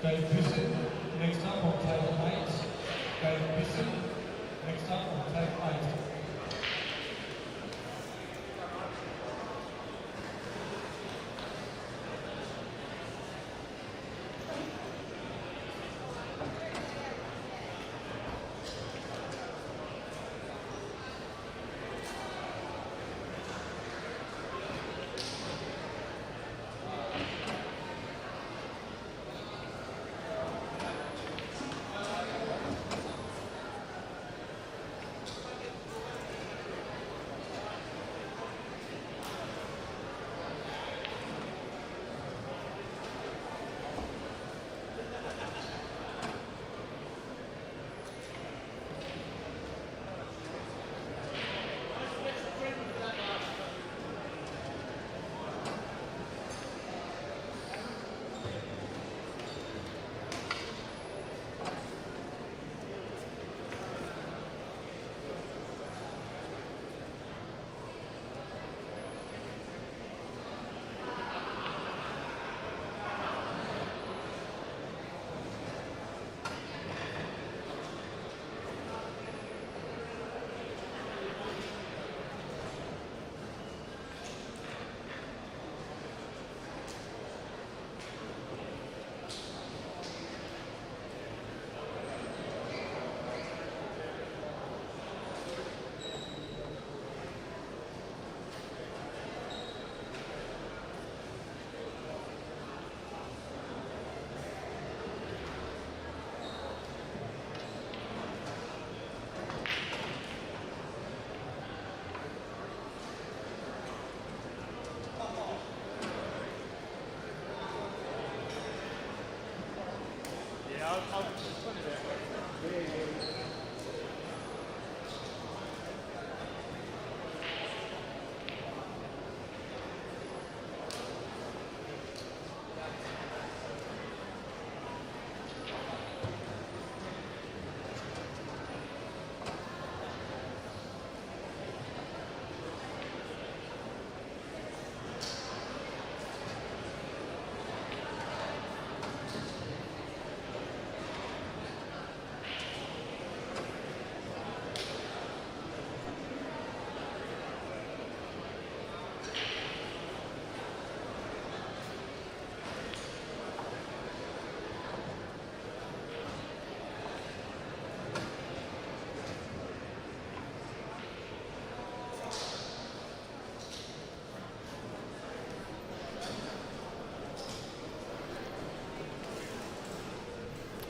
Dave Bissett. Next up on table 8, Gail. Next up on table 8.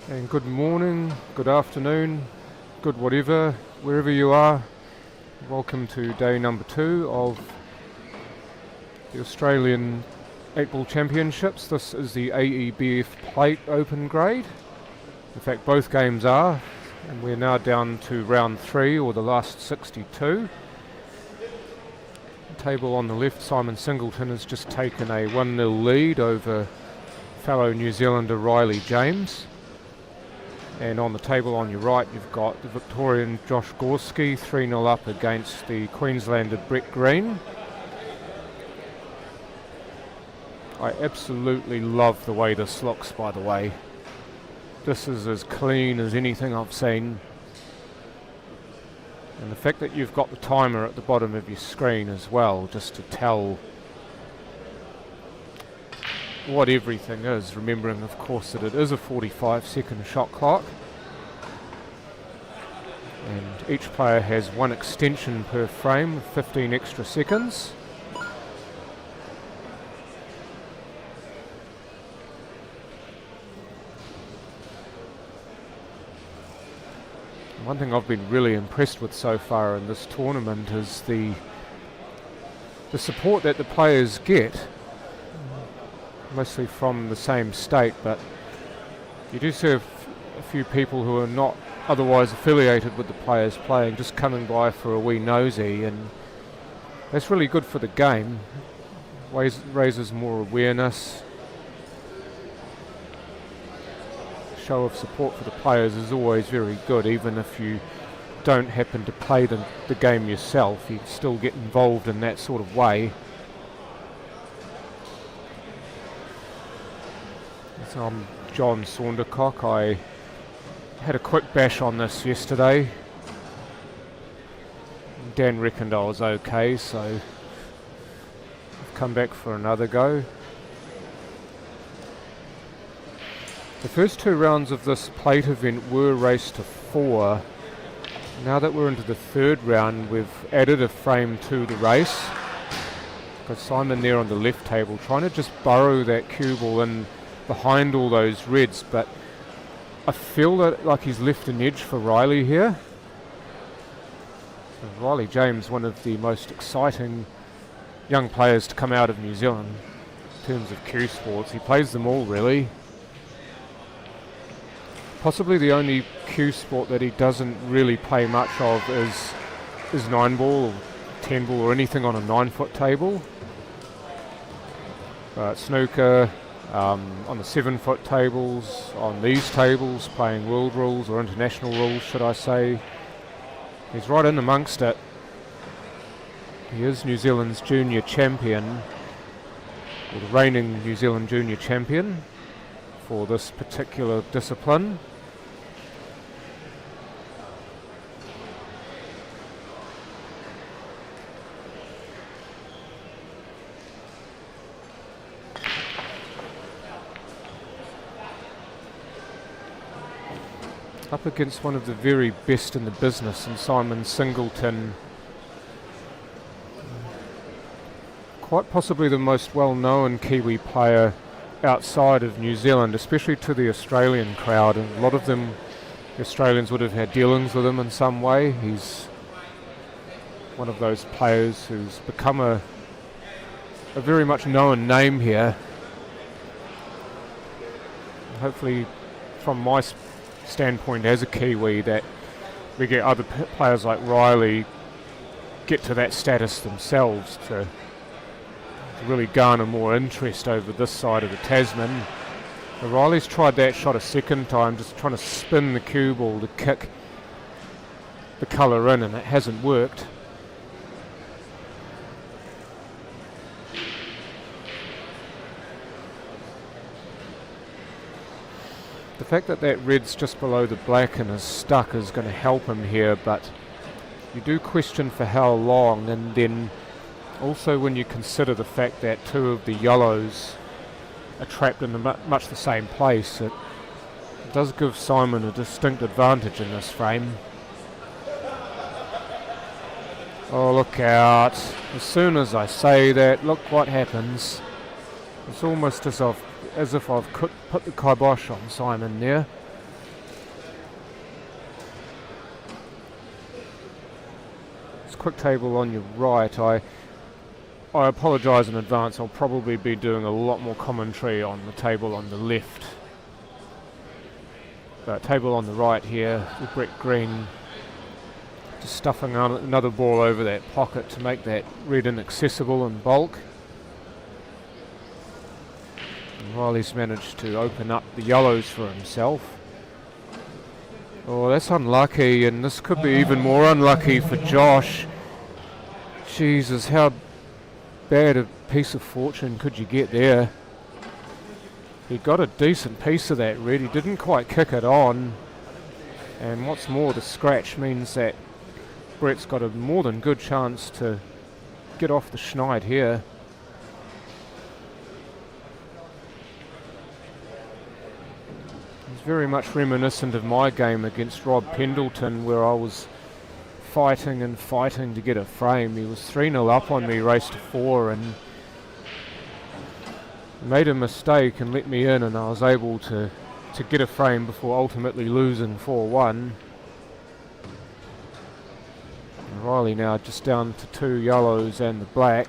And good morning, good afternoon, good whatever, wherever you are. Welcome to day number 2 of the Australian 8-ball championships. This is the AEBF plate open grade. In fact, both games are, and we're now down to round 3, or the last 62. The table on the left, Simon Singleton has just taken a 1-0 lead over fellow New Zealander Riley James. And on the table on your right, you've got the Victorian Josh Gorski, 3-0 up against the Queenslander Brett Green. I absolutely love the way this looks, by the way. This is as clean as anything I've seen. And the fact that you've got the timer at the bottom of your screen as well, just to tell what everything is, remembering of course that it is a 45-second shot clock, and each player has 1 extension per frame of 15 extra seconds. One thing I've been really impressed with so far in this tournament is the support that the players get, mostly from the same state, but you do see a few people who are not otherwise affiliated with the players playing, just coming by for a wee nosy, and that's really good for the game. Raises more awareness. Show of support for the players is always very good, even if you don't happen to play the game yourself. You still get involved in that sort of way. So I'm John Saundercock. I had a quick bash on this yesterday. Dan reckoned I was okay, so I've come back for another go. The first 2 rounds of this plate event were raced to 4. Now that we're into the 3rd round, we've added a frame to the race. Got Simon there on the left table trying to just burrow that cue ball in behind all those reds, but I feel that like he's left an edge for Riley here. So Riley James, one of the most exciting young players to come out of New Zealand in terms of cue sports. He plays them all really. Possibly the only cue sport that he doesn't really play much of is 9-ball or 10-ball or anything on a 9-foot table. But snooker, on the 7-foot tables, on these tables, playing world rules or international rules, should I say. He's right in amongst it. He is New Zealand's junior champion, or the reigning New Zealand junior champion for this particular discipline. Up against one of the very best in the business, and Simon Singleton, quite possibly the most well-known Kiwi player outside of New Zealand, especially to the Australian crowd, and a lot of them, the Australians would have had dealings with him in some way. He's one of those players who's become a very much known name here. Hopefully, from my standpoint as a Kiwi, that we get other players like Riley get to that status themselves to really garner more interest over this side of the Tasman. But Riley's tried that shot a second time, just trying to spin the cue ball to kick the colour in, and it hasn't worked. The fact that that red's just below the black and is stuck is going to help him here, but you do question for how long, and then also when you consider the fact that 2 of the yellows are trapped in much the same place, it does give Simon a distinct advantage in this frame. Oh, look out. As soon as I say that, look what happens. It's almost as if I've put the kibosh on Simon there. It's quick table on your right. I apologise in advance. I'll probably be doing a lot more commentary on the table on the left. But table on the right here with Brett Green just stuffing on another ball over that pocket to make that red inaccessible in bulk. Riley's managed to open up the yellows for himself. Oh, that's unlucky, and this could be even more unlucky for Josh. Jesus, how bad a piece of fortune could you get there? He got a decent piece of that red. He didn't quite kick it on, and what's more, the scratch means that Brett's got a more than good chance to get off the schneid here. Very much reminiscent of my game against Rob Pendleton, where I was fighting and fighting to get a frame. He was 3-0 up on me, race to 4, and made a mistake and let me in, and I was able to get a frame before ultimately losing 4-1. Riley now just down to 2 yellows and the black.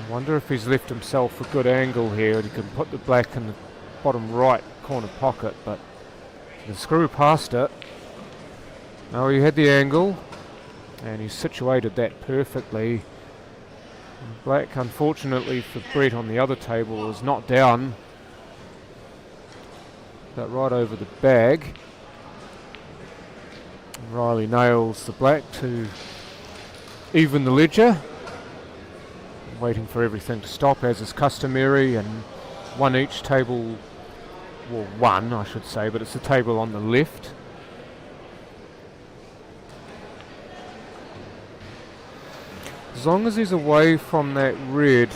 I wonder if he's left himself a good angle here, and he can put the black in the bottom right corner pocket, but the screw past it. Now he had the angle and he situated that perfectly. Black, unfortunately for Brett on the other table, was not down, but right over the bag. Riley nails the black to even the ledger, waiting for everything to stop as is customary, and 1 each table well, 1 I should say, but it's the table on the left. As long as he's away from that red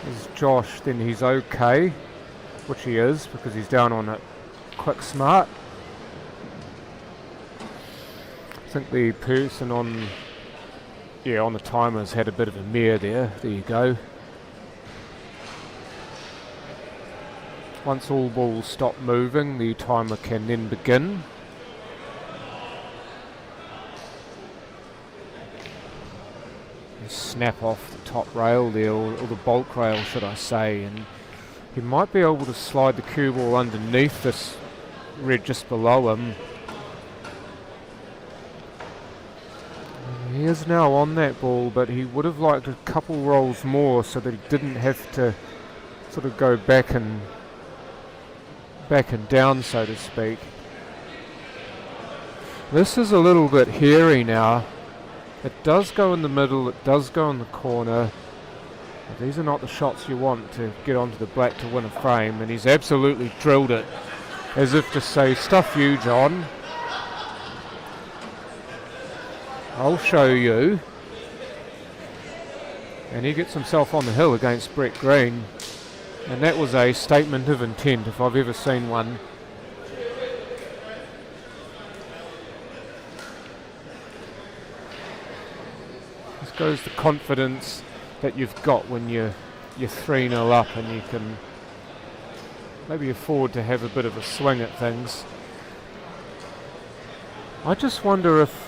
as Josh, then he's okay, which he is because he's down on it quick smart. I think the person on the timers had a bit of a mare there. There you go. Once all balls stop moving, the timer can then begin. And snap off the top rail there, or the bulk rail should I say, and he might be able to slide the cue ball underneath this red just below him. He is now on that ball, but he would have liked a couple rolls more so that he didn't have to sort of go back and down, so to speak. This is a little bit hairy now. It does go in the middle, it does go in the corner. But these are not the shots you want to get onto the black to win a frame, and he's absolutely drilled it, as if to say, stuff you, John. I'll show you. And he gets himself on the hill against Brett Green. And that was a statement of intent if I've ever seen one. This goes the confidence that you've got when you're 3-0 up and you can maybe afford to have a bit of a swing at things. I just wonder if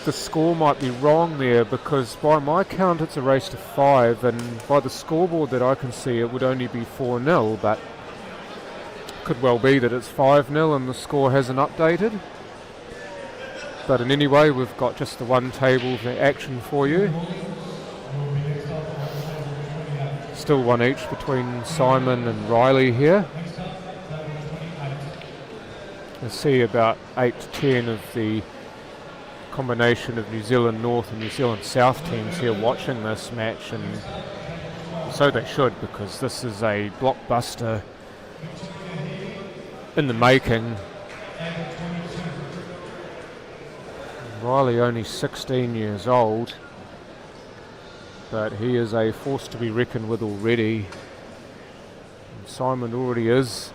the score might be wrong there, because by my count it's a race to 5, and by the scoreboard that I can see it would only be 4-0, but it could well be that it's 5-0 and the score hasn't updated. But in any way, we've got just the one table for action for you. Still one each between Simon and Riley here. I see about 8 to 10 of the combination of New Zealand North and New Zealand South teams here watching this match, and so they should, because this is a blockbuster in the making. Riley only 16 years old, but he is a force to be reckoned with already. And Simon already is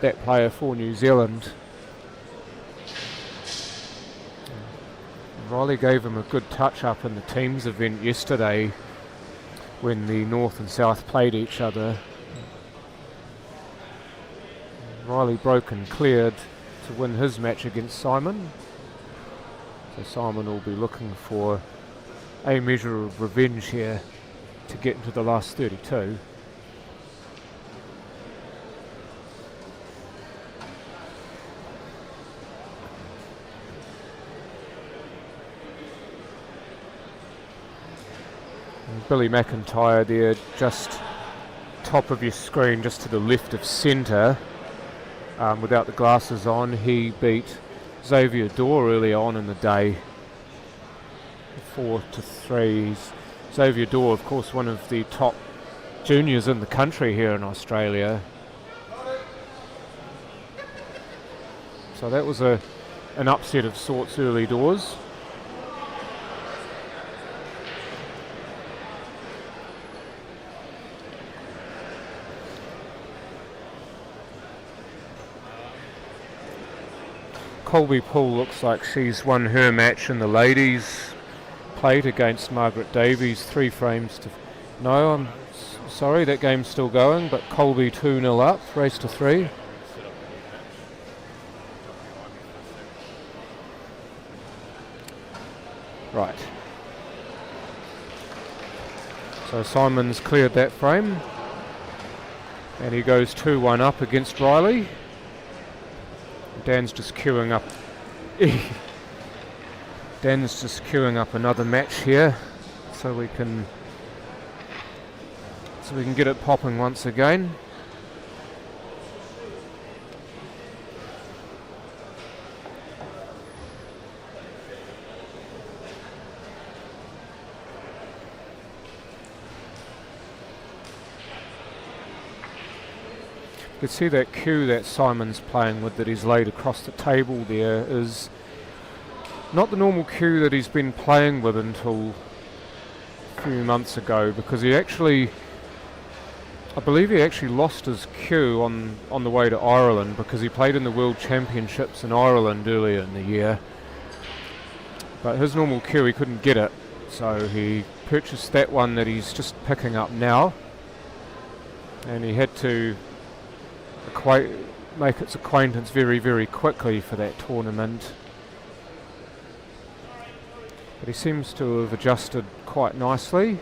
that player for New Zealand. Riley gave him a good touch-up in the teams event yesterday when the North and South played each other. Riley broke and cleared to win his match against Simon. So Simon will be looking for a measure of revenge here to get into the last 32. Billy McIntyre there, just top of your screen, just to the left of centre, without the glasses on. He beat Xavier Dorr early on in the day, 4-3. Xavier Dorr, of course, one of the top juniors in the country here in Australia. So that was an upset of sorts early doors. Colby Poole looks like she's won her match in the ladies' plate against Margaret Davies, 3 frames to... No, I'm sorry, that game's still going, but Colby 2-0 up, race to 3. Right. So Simon's cleared that frame, and he goes 2-1 up against Riley. Dan's just queuing up. Dan's just queuing up another match here, so we can get it popping once again. You can see that cue that Simon's playing with, that he's laid across the table there, is not the normal cue that he's been playing with until a few months ago, because he actually, I believe he actually lost his cue on the way to Ireland, because he played in the World Championships in Ireland earlier in the year. But his normal cue, he couldn't get it, so he purchased that one that he's just picking up now, and he had to make its acquaintance very, very quickly for that tournament. But he seems to have adjusted quite nicely.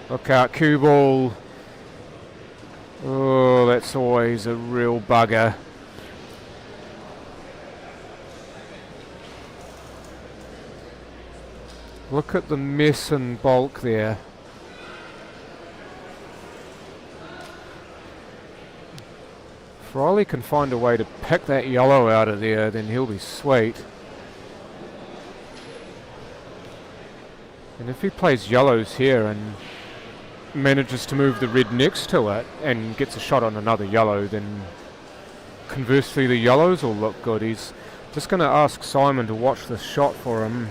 Look out, cue ball. Oh, that's always a real bugger. Look at the mess and bulk there. If Riley can find a way to pick that yellow out of there, then he'll be sweet. And if he plays yellows here and manages to move the red next to it and gets a shot on another yellow, then conversely the yellows will look good. He's just going to ask Simon to watch this shot for him.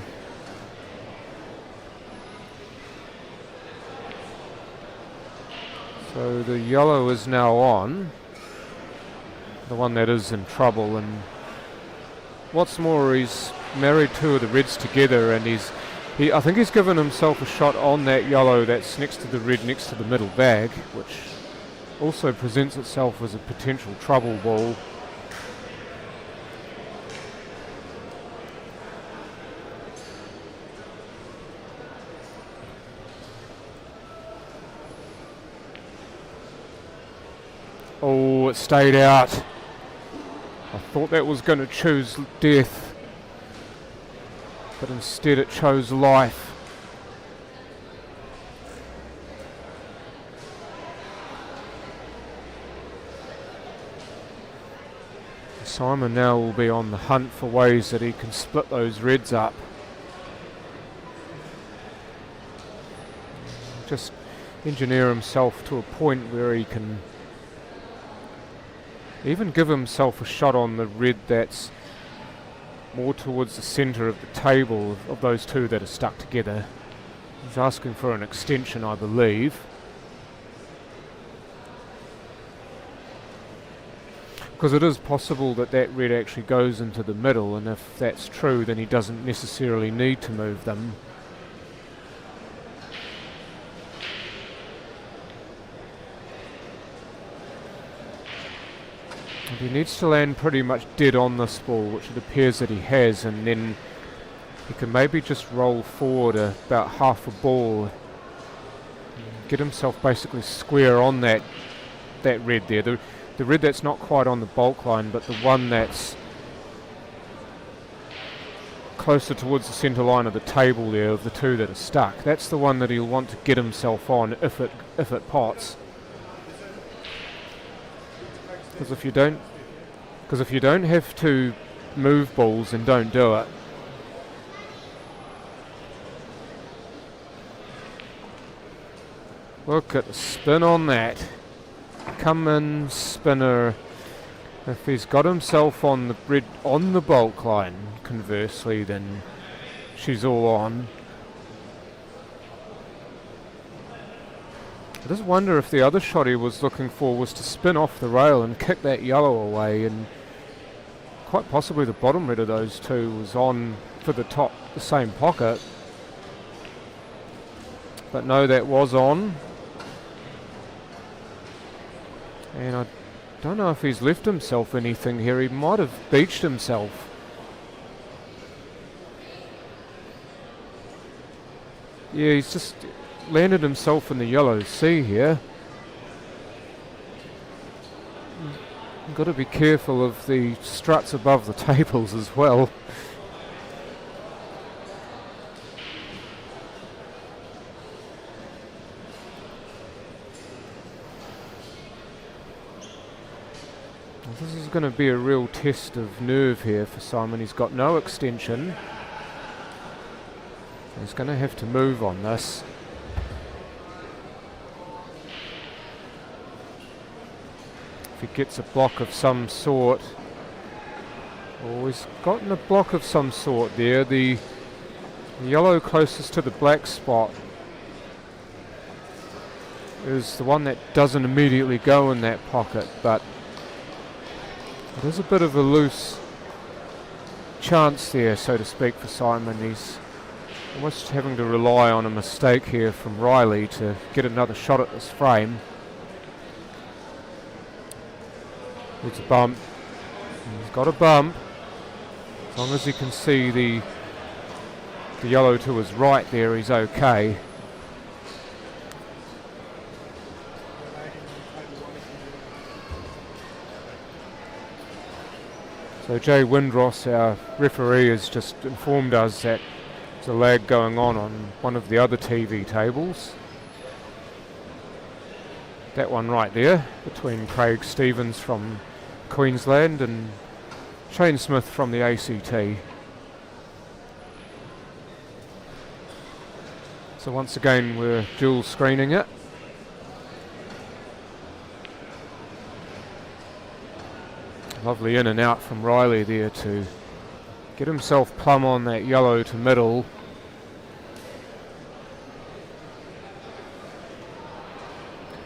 So the yellow is now on, the one that is in trouble, and what's more, he's married two of the reds together, and I think he's given himself a shot on that yellow that's next to the red next to the middle bag, which also presents itself as a potential trouble ball. Oh, it stayed out. I thought that was going to choose death, but instead it chose life. Simon now will be on the hunt for ways that he can split those reds up. Just engineer himself to a point where he can even give himself a shot on the red that's more towards the centre of the table of those two that are stuck together. He's asking for an extension, I believe. Because it is possible that that red actually goes into the middle, and if that's true, then he doesn't necessarily need to move them. And he needs to land pretty much dead on this ball, which it appears that he has, and then he can maybe just roll forward about half a ball, get himself basically square on that red there. The red that's not quite on the bulk line, but the one that's closer towards the centre line of the table there, of the two that are stuck. That's the one that he'll want to get himself on if it pots. Because if you don't have to move balls, then don't do it. Look at the spin on that. Come in, spinner. If he's got himself on the red on the bulk line, conversely, then she's all on. I just wonder if the other shot he was looking for was to spin off the rail and kick that yellow away, and quite possibly the bottom red of those two was on for the same pocket. But no, that was on. And I don't know if he's left himself anything here. He might have beached himself. Yeah, he's just landed himself in the yellow sea here. You've got to be careful of the struts above the tables as well. This is going to be a real test of nerve here for Simon. He's got no extension. He's going to have to move on this. if he gets a block of some sort. Oh, he's gotten a block of some sort there. The yellow closest to the black spot is the one that doesn't immediately go in that pocket, but it is a bit of a loose chance there, so to speak, for Simon. He's almost having to rely on a mistake here from Riley to get another shot at this frame. It's a bump. He's got a bump. As long as he can see the yellow to his right there, he's okay. So Jay Windross, our referee, has just informed us that there's a lag going on one of the other TV tables. That one right there, between Craig Stevens from Queensland and Shane Smith from the ACT. So once again we're dual screening it. Lovely in and out from Riley there to get himself plumb on that yellow to middle.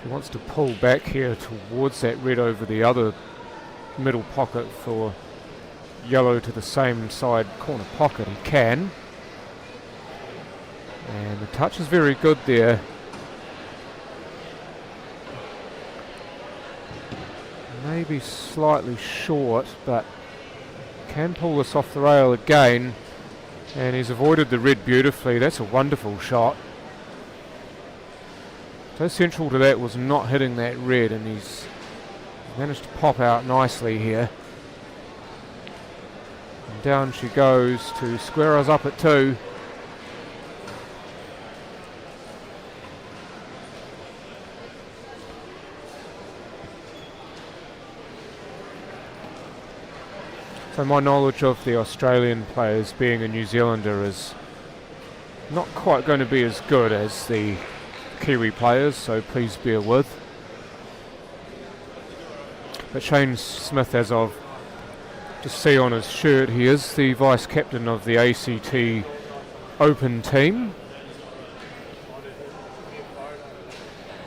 He wants to pull back here towards that red over the other middle pocket for yellow to the same side corner pocket. He can. And the touch is very good there. Maybe slightly short, but can pull this off the rail again. And he's avoided the red beautifully. That's a wonderful shot. So central to that was not hitting that red, and he's managed to pop out nicely here. And down she goes to square us up at 2. So my knowledge of the Australian players being a New Zealander is not quite going to be as good as the Kiwi players, so please bear with. But Shane Smith, as I've just see on his shirt, he is the vice captain of the ACT Open team.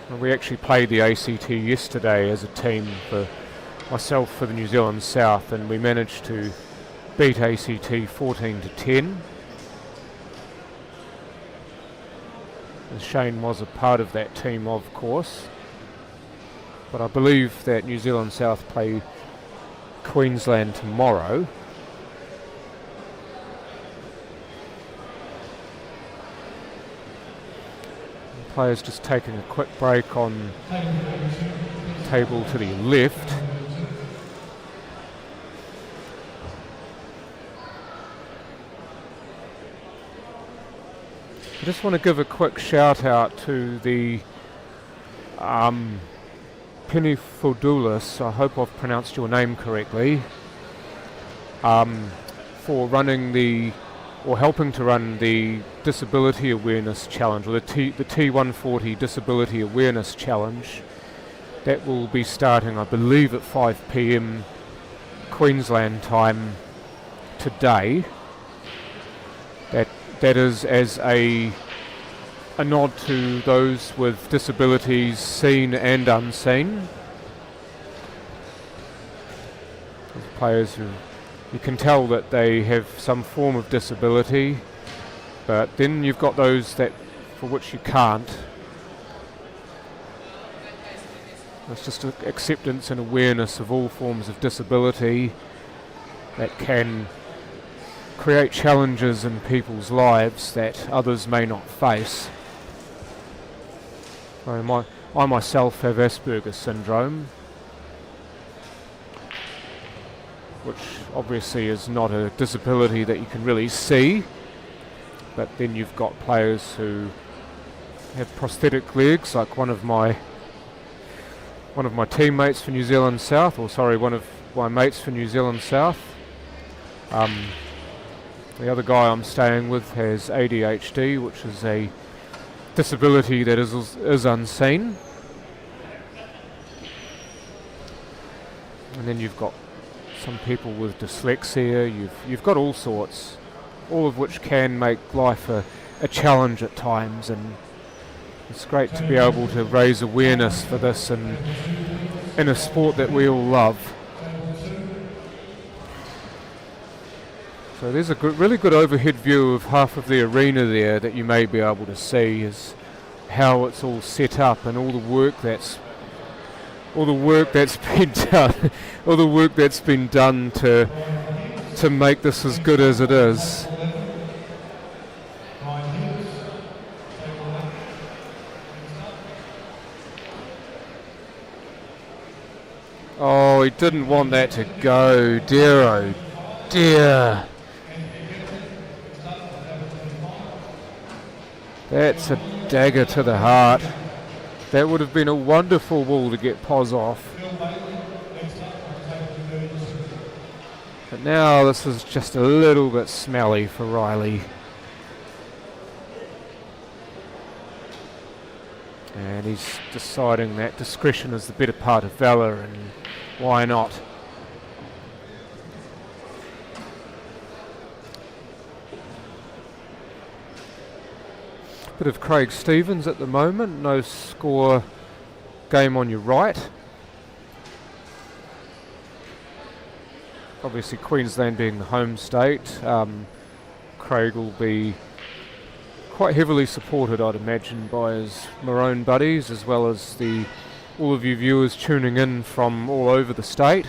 And we actually played the ACT yesterday as a team, for myself for the New Zealand South, and we managed to beat ACT 14-10. And Shane was a part of that team, of course. But I believe that New Zealand South play Queensland tomorrow. The players just taking a quick break on table to the left. I just want to give a quick shout out to the Penny Fodulis, I hope I've pronounced your name correctly, for running or helping to run the Disability Awareness Challenge, or the T140 Disability Awareness Challenge. That will be starting, I believe, at 5 PM Queensland time today. That is as a nod to those with disabilities seen and unseen. Those players who you can tell that they have some form of disability, but then you've got those that for which you can't. It's just an acceptance and awareness of all forms of disability that can create challenges in people's lives that others may not face. I myself have Asperger's syndrome, which obviously is not a disability that you can really see, but then you've got players who have prosthetic legs, like one of my teammates for New Zealand South, one of my mates for New Zealand South. The other guy I'm staying with has ADHD, which is a disability that is unseen. and then you've got some people with dyslexia, you've got all sorts, all of which can make life a challenge at times, and it's great to be able to raise awareness for this and in a sport that we all love. So there's a really good overhead view of half of the arena there that you may be able to see, is how it's all set up and all the work that's been done, all the work that's been done to make this as good as it is. Oh, he didn't want that to go, dear oh dear. That's a dagger to the heart. That would have been a wonderful ball to get pos off. But now this is just a little bit smelly for Riley. And he's deciding that discretion is the better part of valour, and why not? Bit of Craig Stevens at the moment, no score game on your right. Obviously Queensland being the home state, Craig will be quite heavily supported, I'd imagine, by his Maroon buddies, as well as all of you viewers tuning in from all over the state.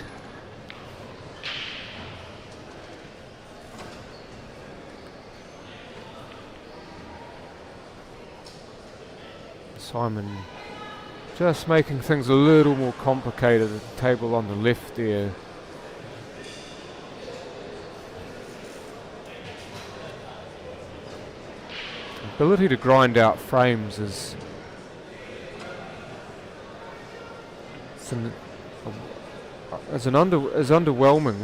Simon just making things a little more complicated at the table on the left there. Ability to grind out frames is underwhelming.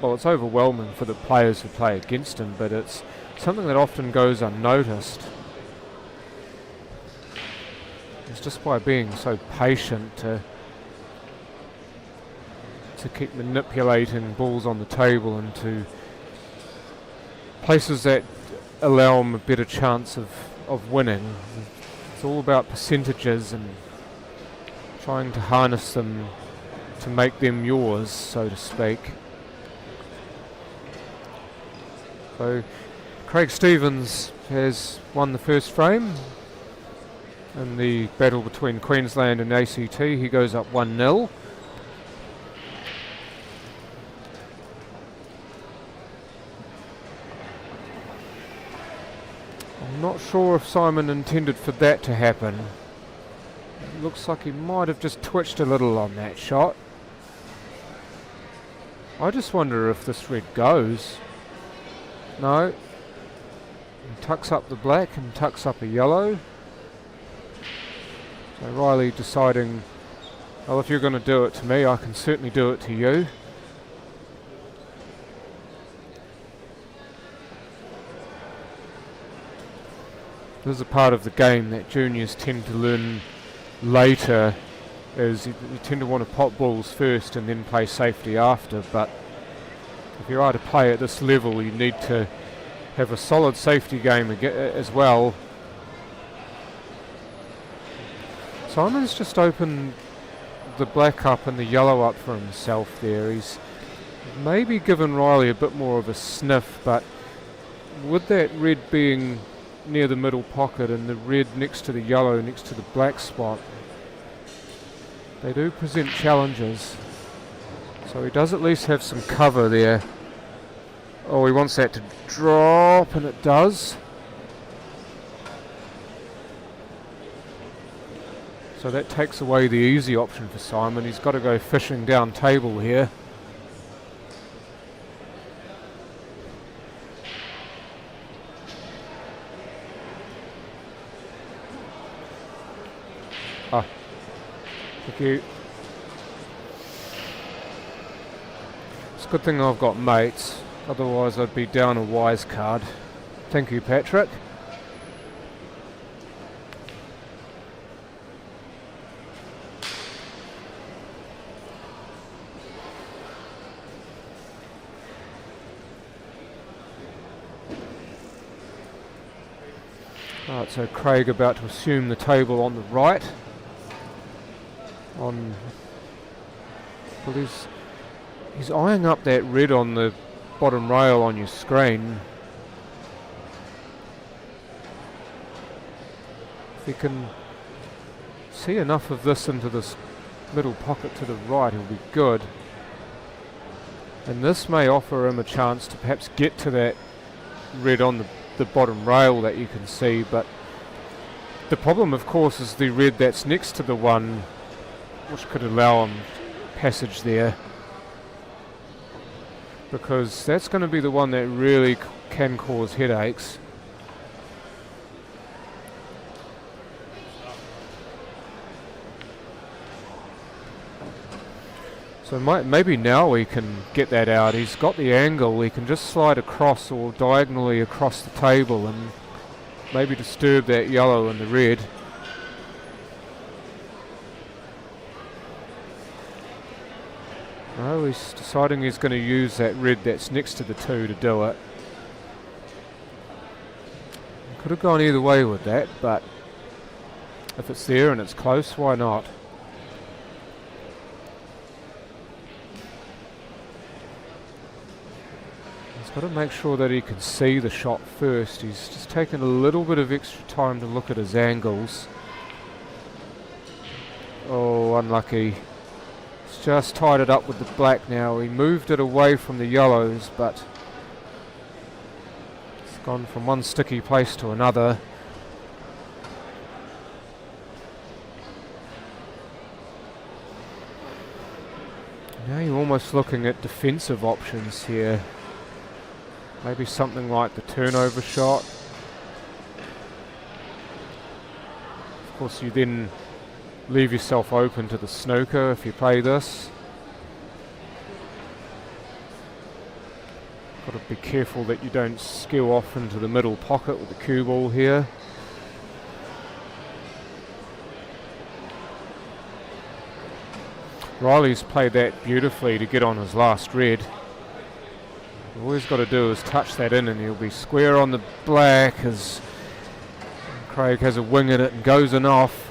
Well, it's overwhelming for the players who play against him, but it's something that often goes unnoticed. It's just by being so patient to keep manipulating balls on the table into places that allow them a better chance of winning. It's all about percentages and trying to harness them to make them yours, so to speak. So Craig Stevens has won the first frame in the battle between Queensland and ACT. He goes up 1-0. I'm not sure if Simon intended for that to happen. It looks like he might have just twitched a little on that shot. I just wonder if this red goes. No. He tucks up the black and tucks up a yellow. So Riley deciding, well, if you're going to do it to me, I can certainly do it to you. This is a part of the game that juniors tend to learn later, is you tend to want to pop balls first and then play safety after, but if you are to play at this level, you need to have a solid safety game as well. Simon's just opened the black up and the yellow up for himself there. He's maybe given Riley a bit more of a sniff, but with that red being near the middle pocket and the red next to the yellow next to the black spot, they do present challenges. So he does at least have some cover there. Oh, he wants that to drop, and it does. So that takes away the easy option for Simon. He's got to go fishing down table here. Thank you. It's a good thing I've got mates, otherwise I'd be down a wise card. Thank you, Patrick. Right, so Craig about to assume the table on the right. Well, he's eyeing up that red on the bottom rail on your screen. If he can see enough of this into this middle pocket to the right, he'll be good. And this may offer him a chance to perhaps get to that red on the bottom rail that you can see, but the problem of course is the red that's next to the one which could allow him passage there, because that's going to be the one that really can cause headaches. So maybe now we can get that out. He's got the angle, he can just slide across or diagonally across the table and maybe disturb that yellow and the red. No, he's deciding he's going to use that red that's next to the 2 to do it. Could have gone either way with that, but if it's there and it's close, why not? He's got to make sure that he can see the shot first. He's just taken a little bit of extra time to look at his angles. Oh, unlucky. He's just tied it up with the black now. He moved it away from the yellows, but it's gone from one sticky place to another. Now you're almost looking at defensive options here. Maybe something like the turnover shot. Of course, you then leave yourself open to the snooker if you play this. Got to be careful that you don't skew off into the middle pocket with the cue ball here. Riley's played that beautifully to get on his last red. All he's got to do is touch that in and he'll be square on the black as Craig has a wing at it and goes in off.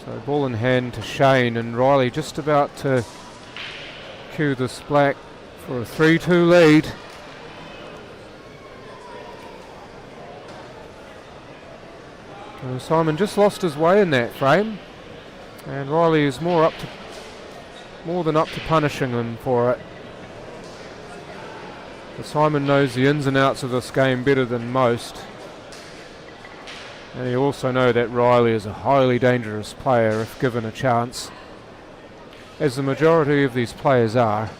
So ball in hand to Shane, and Riley just about to cue this black for a 3-2 lead. So Simon just lost his way in that frame, and Riley is more than up to punishing him for it. But Simon knows the ins and outs of this game better than most, and he also knows that Riley is a highly dangerous player if given a chance, as the majority of these players are.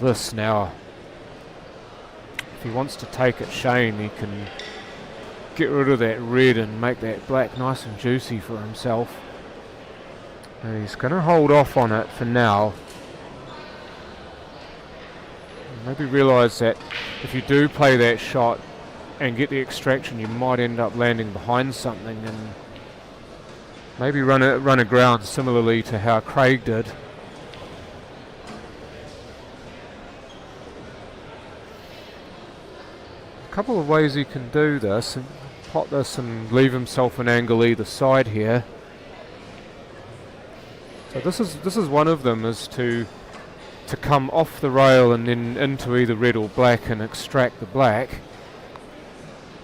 This now, if he wants to take it Shane, he can get rid of that red and make that black nice and juicy for himself. And he's going to hold off on it for now. Maybe realise that if you do play that shot and get the extraction, you might end up landing behind something, and maybe run aground similarly to how Craig did. A couple of ways he can do this, and pot this and leave himself an angle either side here. So this is one of them, is to come off the rail and then into either red or black and extract the black.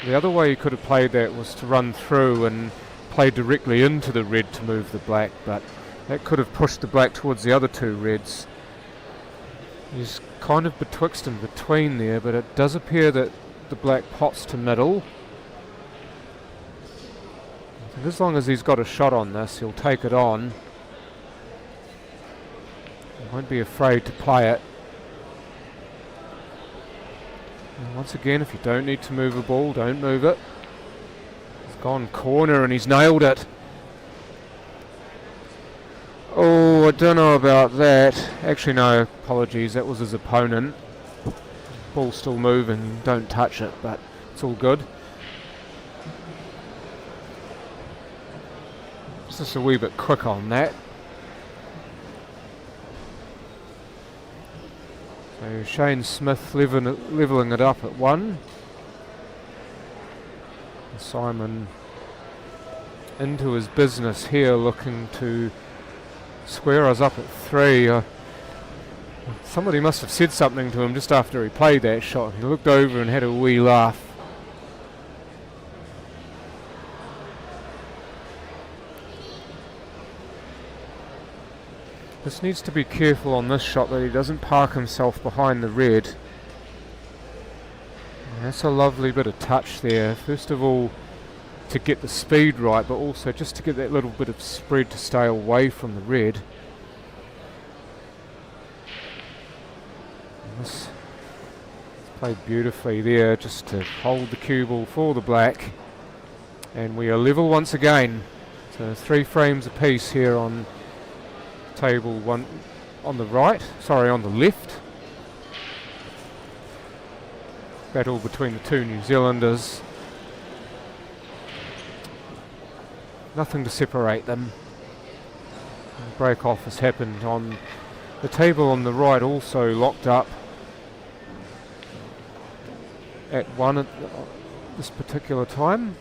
The other way you could have played that was to run through and play directly into the red to move the black, but that could have pushed the black towards the other 2 reds. He's kind of betwixt and between there, but it does appear that the black pots to middle. And as long as he's got a shot on this, he'll take it on. Won't be afraid to play it. And once again, if you don't need to move a ball, don't move it. He's gone corner and he's nailed it. Oh, I don't know about that. Actually, no, apologies, that was his opponent. Ball's still moving, don't touch it, but it's all good. Just a wee bit quick on that. So Shane Smith levelling it up at 1. And Simon into his business here, looking to square us up at 3. Somebody must have said something to him just after he played that shot. He looked over and had a wee laugh. Just needs to be careful on this shot that he doesn't park himself behind the red. And that's a lovely bit of touch there. First of all, to get the speed right, but also just to get that little bit of spread to stay away from the red. And this played beautifully there, just to hold the cue ball for the black. And we are level once again. So 3 frames apiece here on table 1 on the on the left. Battle between the 2 New Zealanders. Nothing to separate them. Break off has happened on the table on the right, also locked up at 1 at this particular time.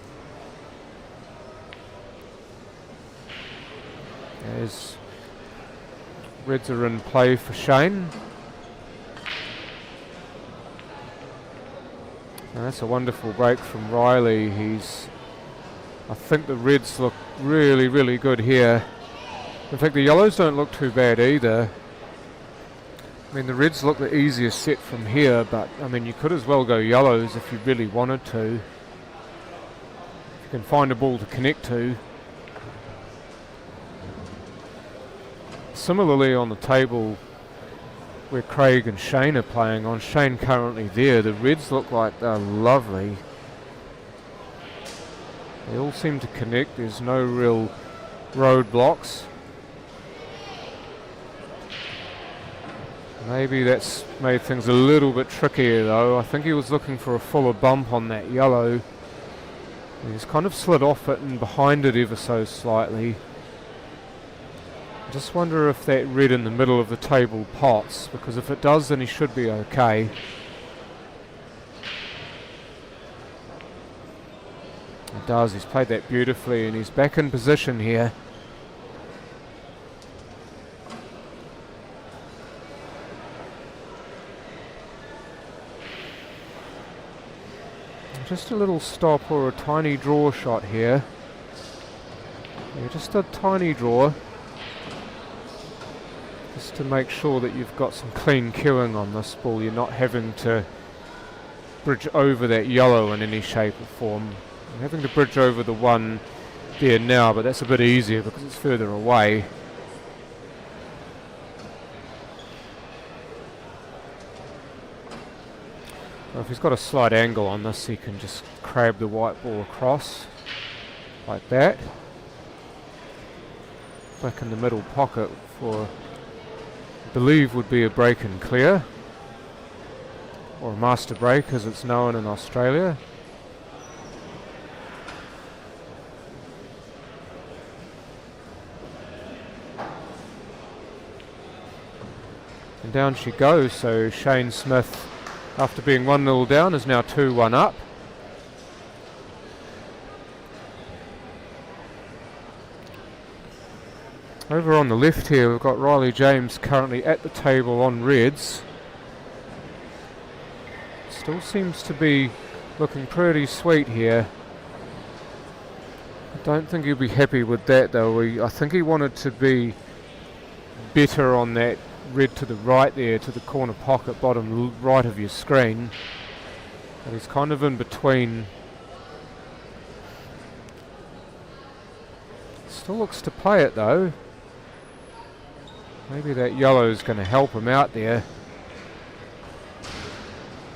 As Reds are in play for Shane. And that's a wonderful break from Riley. I think the Reds look really, really good here. In fact, the yellows don't look too bad either. I mean, the Reds look the easiest set from here, but I mean, you could as well go yellows if you really wanted to. If you can find a ball to connect to. Similarly on the table where Craig and Shane are playing on, Shane currently there, the Reds look like they're lovely. They all seem to connect, there's no real roadblocks. Maybe that's made things a little bit trickier though. I think he was looking for a fuller bump on that yellow. He's kind of slid off it and behind it ever so slightly. I just wonder if that red in the middle of the table pots, because if it does then he should be okay. It does, he's played that beautifully and he's back in position here. Just a little stop or a tiny draw shot here. Yeah, just a tiny draw. Just to make sure that you've got some clean cueing on this ball. You're not having to bridge over that yellow in any shape or form. I'm having to bridge over the one there now, but that's a bit easier because it's further away. Well, if he's got a slight angle on this, he can just crab the white ball across like that. Back in the middle pocket for, I believe, would be a break and clear, or a master break as it's known in Australia. And down she goes, so Shane Smith, after being 1-0 down, is now 2-1 up. Over on the left here, we've got Riley James currently at the table on reds. Still seems to be looking pretty sweet here. I don't think he'll be happy with that though. I think he wanted to be better on that red to the right there, to the corner pocket, bottom right of your screen. But he's kind of in between. Still looks to play it though. Maybe that yellow is going to help him out there.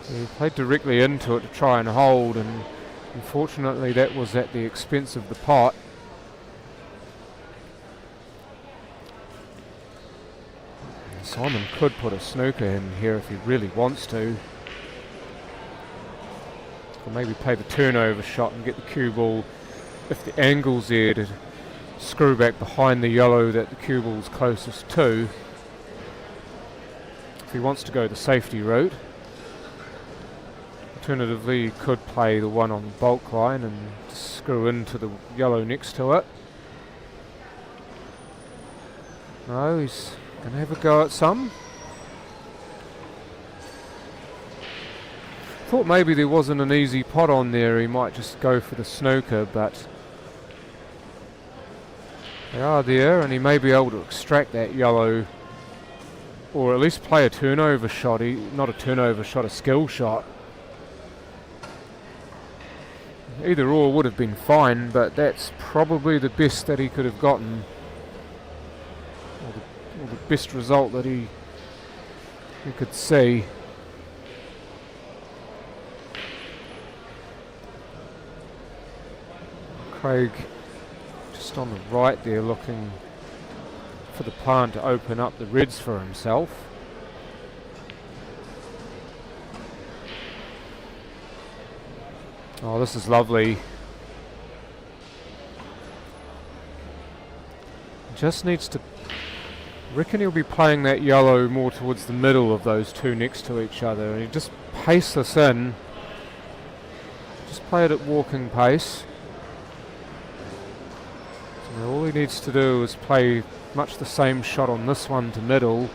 He played directly into it to try and hold, and unfortunately that was at the expense of the pot. Simon could put a snooker in here if he really wants to. Or maybe play the turnover shot and get the cue ball, if the angle's there, to screw back behind the yellow that the cue ball's closest to. he wants to go the safety route. Alternatively, he could play the one on the bulk line and screw into the yellow next to it. No, he's going to have a go at some. Thought maybe there wasn't an easy pot on there, he might just go for the snooker, but they are there, and he may be able to extract that yellow, or at least play a turnover shot. Not a turnover shot, a skill shot. Either or would have been fine, but that's probably the best that he could have gotten, or the best result that he could see. Craig just on the right there, looking for the plant to open up the reds for himself. Oh, this is lovely. Just needs to... reckon he'll be playing that yellow more towards the middle of those two next to each other. And he just pace this in. Just play it at walking pace. So all he needs to do is play much the same shot on this one to middle.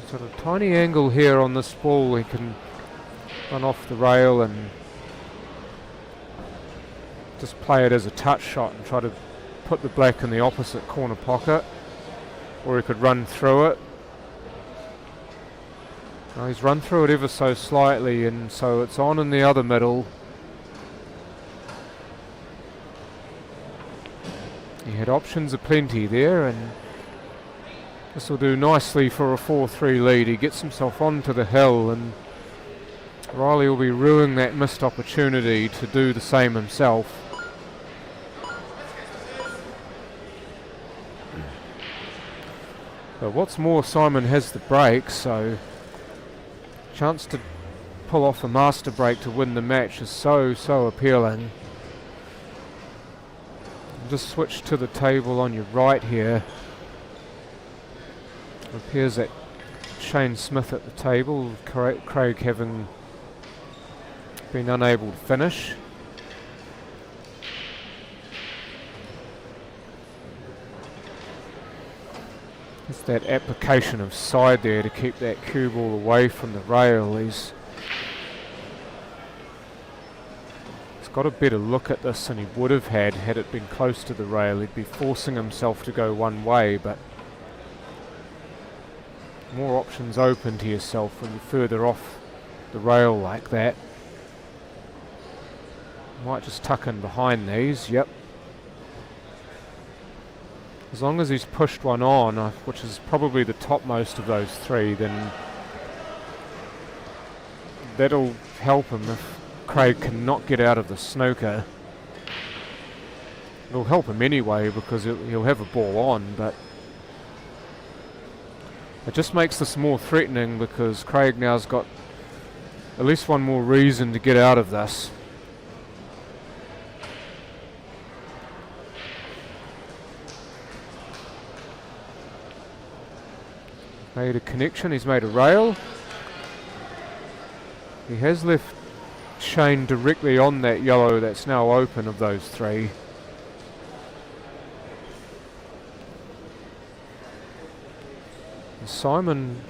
Sort of tiny angle here on this ball, he can run off the rail and just play it as a touch shot and try to put the black in the opposite corner pocket, or he could run through it. Now he's run through it ever so slightly, and so it's on in the other middle. He had options aplenty there, and this will do nicely for a 4-3 lead. He gets himself onto the hill, and Riley will be ruining that missed opportunity to do the same himself. But what's more, Simon has the break, so chance to pull off a master break to win the match is so appealing. Just switch to the table on your right here. It appears that Shane Smith at the table, Craig having been unable to finish. It's that application of side there to keep that cue ball away from the rail. He's got a better look at this than he would have had it been close to the rail. He'd be forcing himself to go one way, but more options open to yourself when you're further off the rail like that. Might just tuck in behind these, yep. As long as he's pushed one on, which is probably the topmost of those three, then that'll help him if Craig cannot get out of the snooker. It'll help him anyway because he'll have a ball on, but it just makes this more threatening because Craig now's got at least one more reason to get out of this. Made a connection, he's made a rail. He has left Shane directly on that yellow that's now open of those three. Simon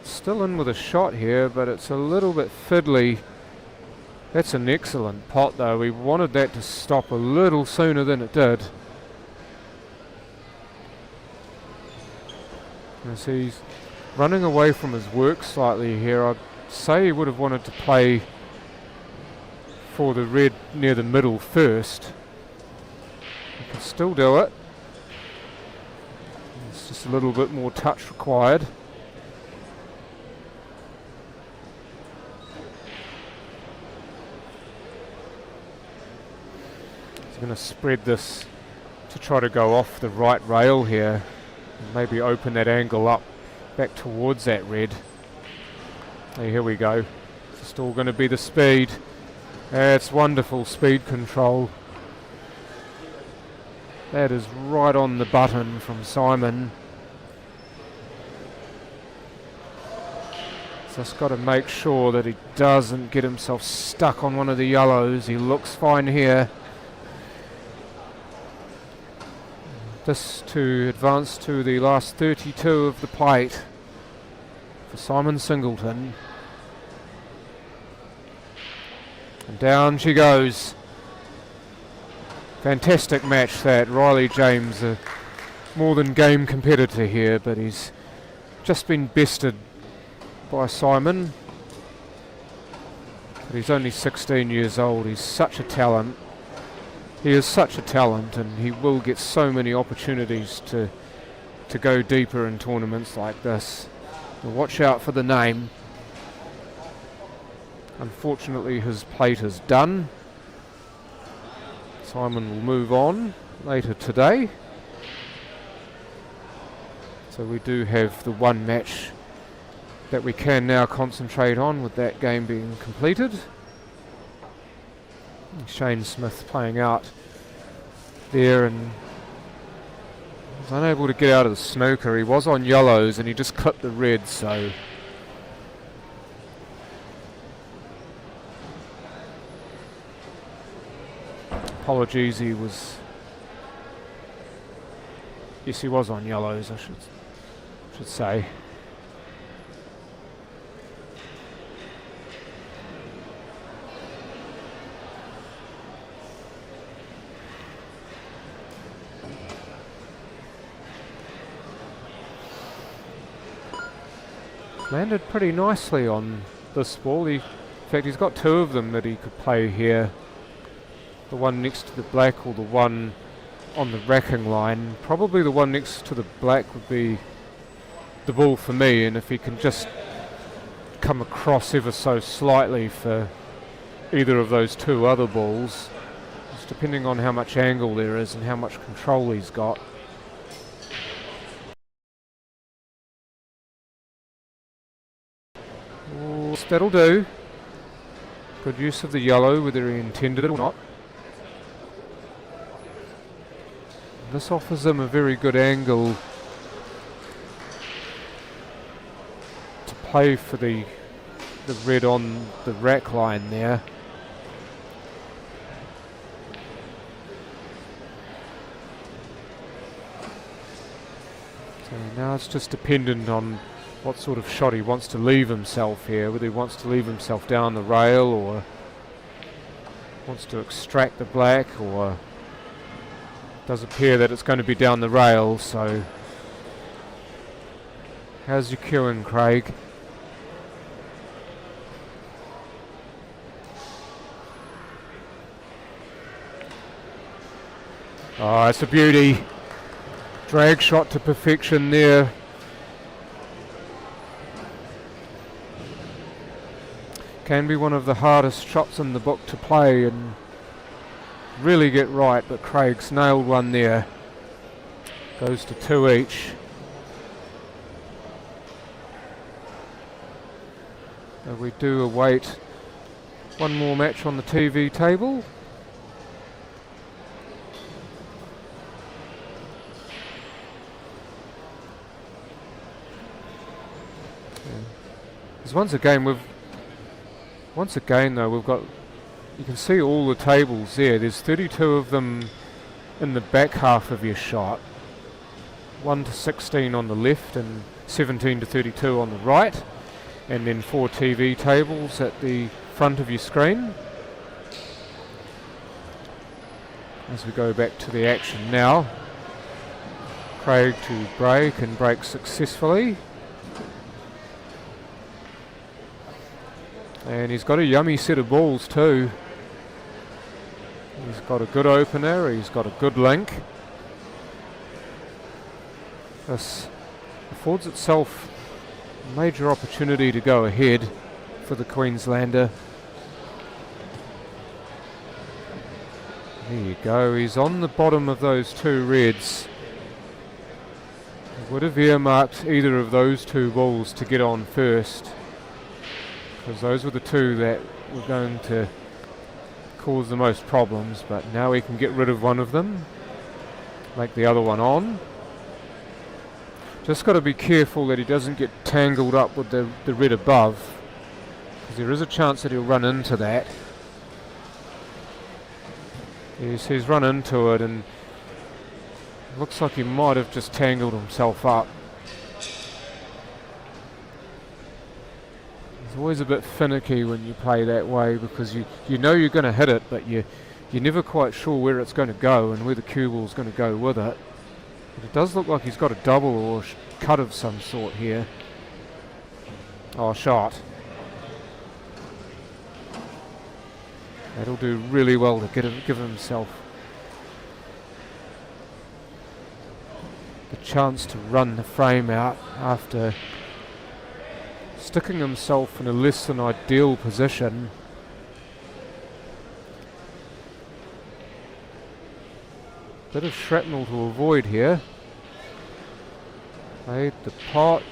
still in with a shot here, but it's a little bit fiddly. That's an excellent pot though. We wanted that to stop a little sooner than it did. As he's running away from his work slightly here, I'd say he would have wanted to play for the red near the middle first. He can still do it. It's just a little bit more touch required. He's going to spread this to try to go off the right rail here. And maybe open that angle up back towards that red. Hey, here we go. It's all going to be the speed. It's wonderful speed control. That is right on the button from Simon. Just got to make sure that he doesn't get himself stuck on one of the yellows. He looks fine here. This to advance to the last 32 of the plate for Simon Singleton. And down she goes. Fantastic match that. Riley James, a more than game competitor here, but he's just been bested by Simon. But he's only 16 years old. He's such a talent. He is such a talent, and he will get so many opportunities to go deeper in tournaments like this. Now watch out for the name. Unfortunately, his plate is done. Simon will move on later today. So we do have the one match that we can now concentrate on, with that game being completed. Shane Smith playing out there and was unable to get out of the snooker. He was on yellows and he just clipped the red, so apologies, he was on yellows, I should say. Landed pretty nicely on this ball. In fact, he's got two of them that he could play here. The one next to the black or the one on the racking line. Probably the one next to the black would be the ball for me, and if he can just come across ever so slightly for either of those two other balls, just depending on how much angle there is and how much control he's got. That'll do. Good use of the yellow, whether he intended it or not. This offers him a very good angle to play for the red on the rack line there. So now it's just dependent on what sort of shot he wants to leave himself here, whether he wants to leave himself down the rail or wants to extract the black, or it does appear that it's going to be down the rail. So how's your cueing, Craig? Oh, it's a beauty. Drag shot to perfection there. Can be one of the hardest shots in the book to play and really get right, but Craig's nailed one there. Goes to 2 each. And we do await one more match on the TV table. Because once again though, we've got, you can see all the tables there. There's 32 of them in the back half of your shot. 1 to 16 on the left and 17 to 32 on the right. And then 4 TV tables at the front of your screen. As we go back to the action now. Craig to break and break successfully. And he's got a yummy set of balls too. He's got a good opener, he's got a good link. This affords itself a major opportunity to go ahead for the Queenslander. There you go, he's on the bottom of those two reds. He would have earmarked either of those two balls to get on first, because those were the two that were going to cause the most problems, but now we can get rid of one of them. make the other one on. Just got to be careful that he doesn't get tangled up with the red above, because there is a chance that he'll run into that. Yes, he's run into it, and looks like he might have just tangled himself up. It's always a bit finicky when you play that way, because you know you're going to hit it, but you're never quite sure where it's going to go and where the cue ball's going to go with it. But it does look like he's got a double or cut of some sort here. Oh, shot. That'll do really well to give himself the chance to run the frame out after sticking himself in a less than ideal position. Bit of shrapnel to avoid here. Made the pot,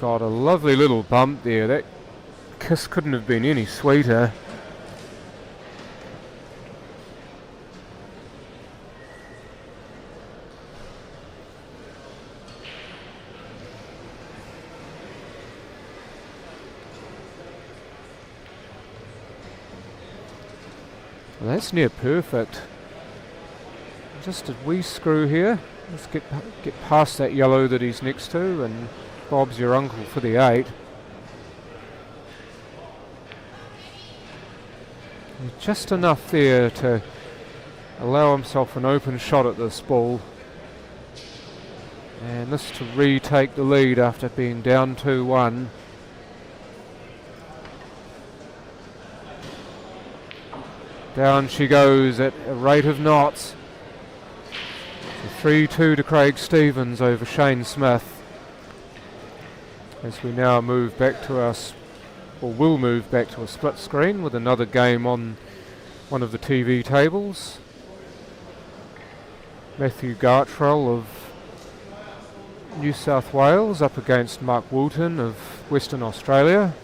got a lovely little bump there. That kiss couldn't have been any sweeter. Well, that's near perfect. Just a wee screw here. Let's get past that yellow that he's next to, and Bob's your uncle for the 8. Just enough there to allow himself an open shot at this ball. And this to retake the lead after being down 2-1. Down she goes at a rate of knots. 3-2 to Craig Stevens over Shane Smith. As we now move back to will move back to a split screen with another game on one of the TV tables. Matthew Gartrol of New South Wales up against Mark Walton of Western Australia.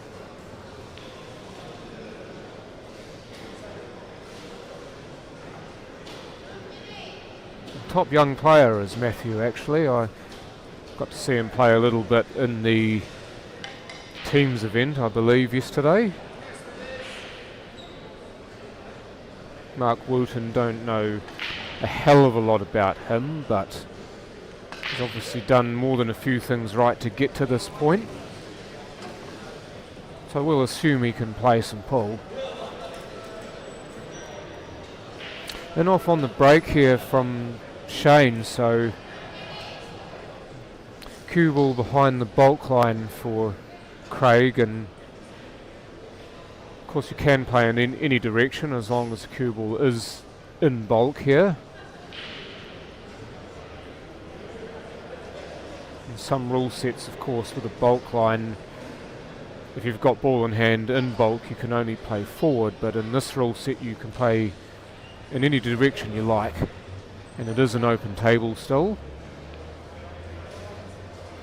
Top young player is Matthew, actually. I got to see him play a little bit in the teams event, I believe, yesterday. Mark Walton, don't know a hell of a lot about him, but he's obviously done more than a few things right to get to this point. So we'll assume he can play some pool. And off on the break here from Shane, so cue ball behind the bulk line for Craig, and of course you can play in any direction as long as the cue ball is in bulk here. In some rule sets, of course, with a bulk line, if you've got ball in hand in bulk you can only play forward, but in this rule set you can play in any direction you like. And it is an open table still.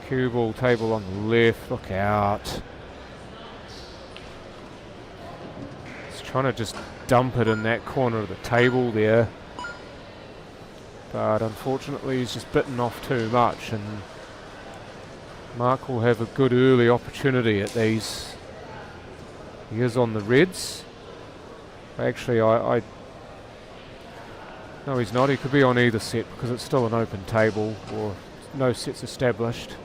Cue ball table on the left, look out. He's trying to just dump it in that corner of the table there. But unfortunately he's just bitten off too much, and Mark will have a good early opportunity at these. He is on the reds. Actually, no, he's not. He could be on either set because it's still an open table, or no sets established.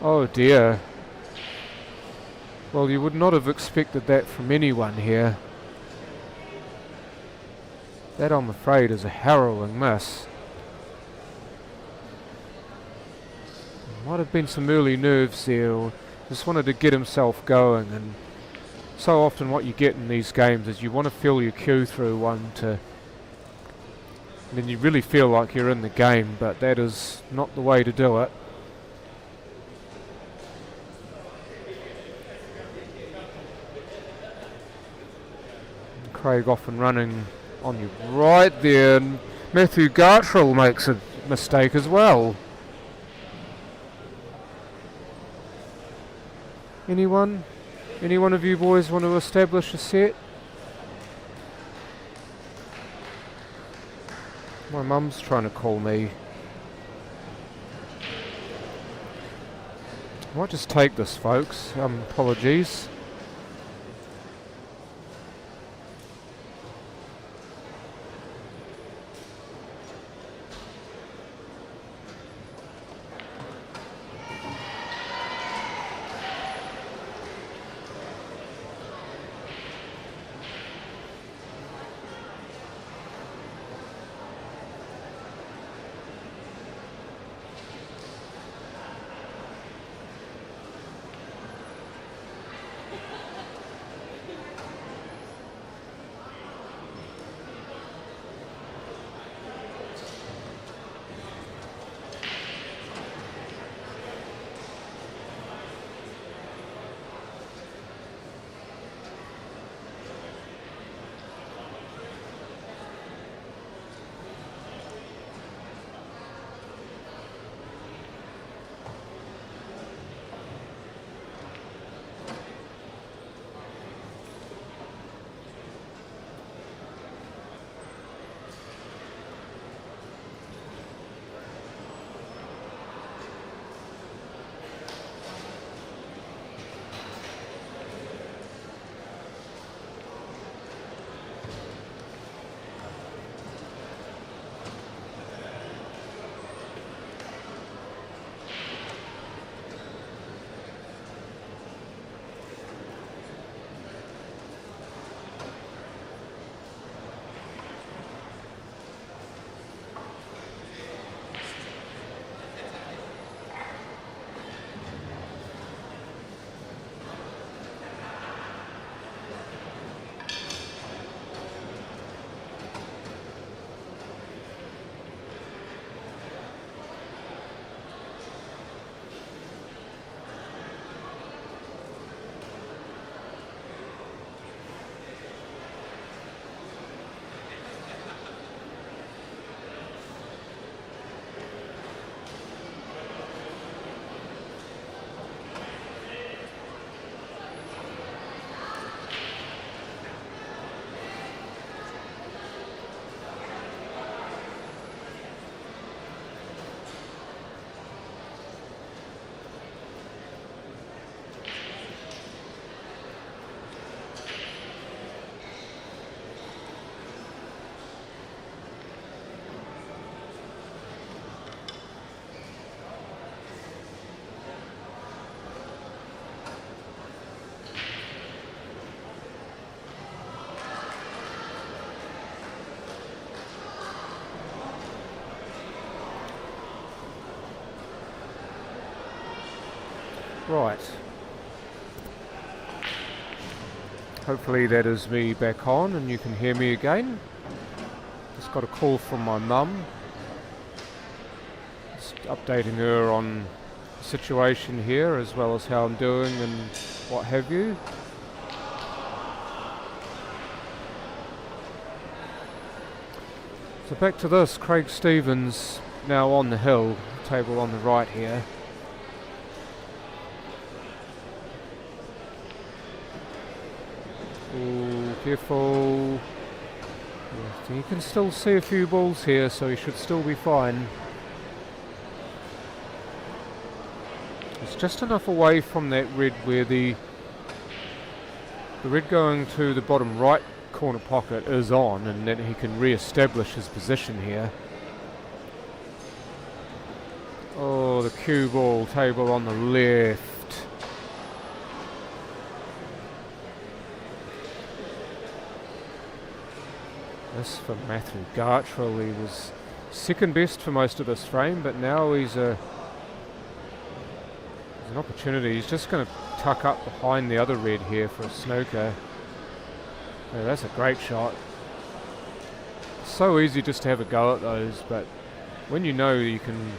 Oh dear. Well, you would not have expected that from anyone here. That, I'm afraid, is a harrowing miss. Might have been some early nerves there, or just wanted to get himself going, and so often what you get in these games is you want to fill your cue through one to, and then you really feel like you're in the game, but that is not the way to do it. And Craig off and running on your right there, and Matthew Gartrol makes a mistake as well. Anyone? Any one of you boys want to establish a set? My mum's trying to call me. I might just take this, folks. Apologies. Right. Hopefully that is me back on and you can hear me again. Just got a call from my mum. Just updating her on the situation here as well as how I'm doing and what have you. So back to this, Craig Stevens now on the hill, table on the right here. Ooh, careful. Yeah, you can still see a few balls here, so he should still be fine. It's just enough away from that red where the red going to the bottom right corner pocket is on, and then he can re-establish his position here. Oh, the cue ball table on the left. This for Matthew Gartrol. He was second best for most of this frame, but now he's an opportunity. He's just going to tuck up behind the other red here for a snooker. Yeah, that's a great shot. So easy just to have a go at those, but when you know you can,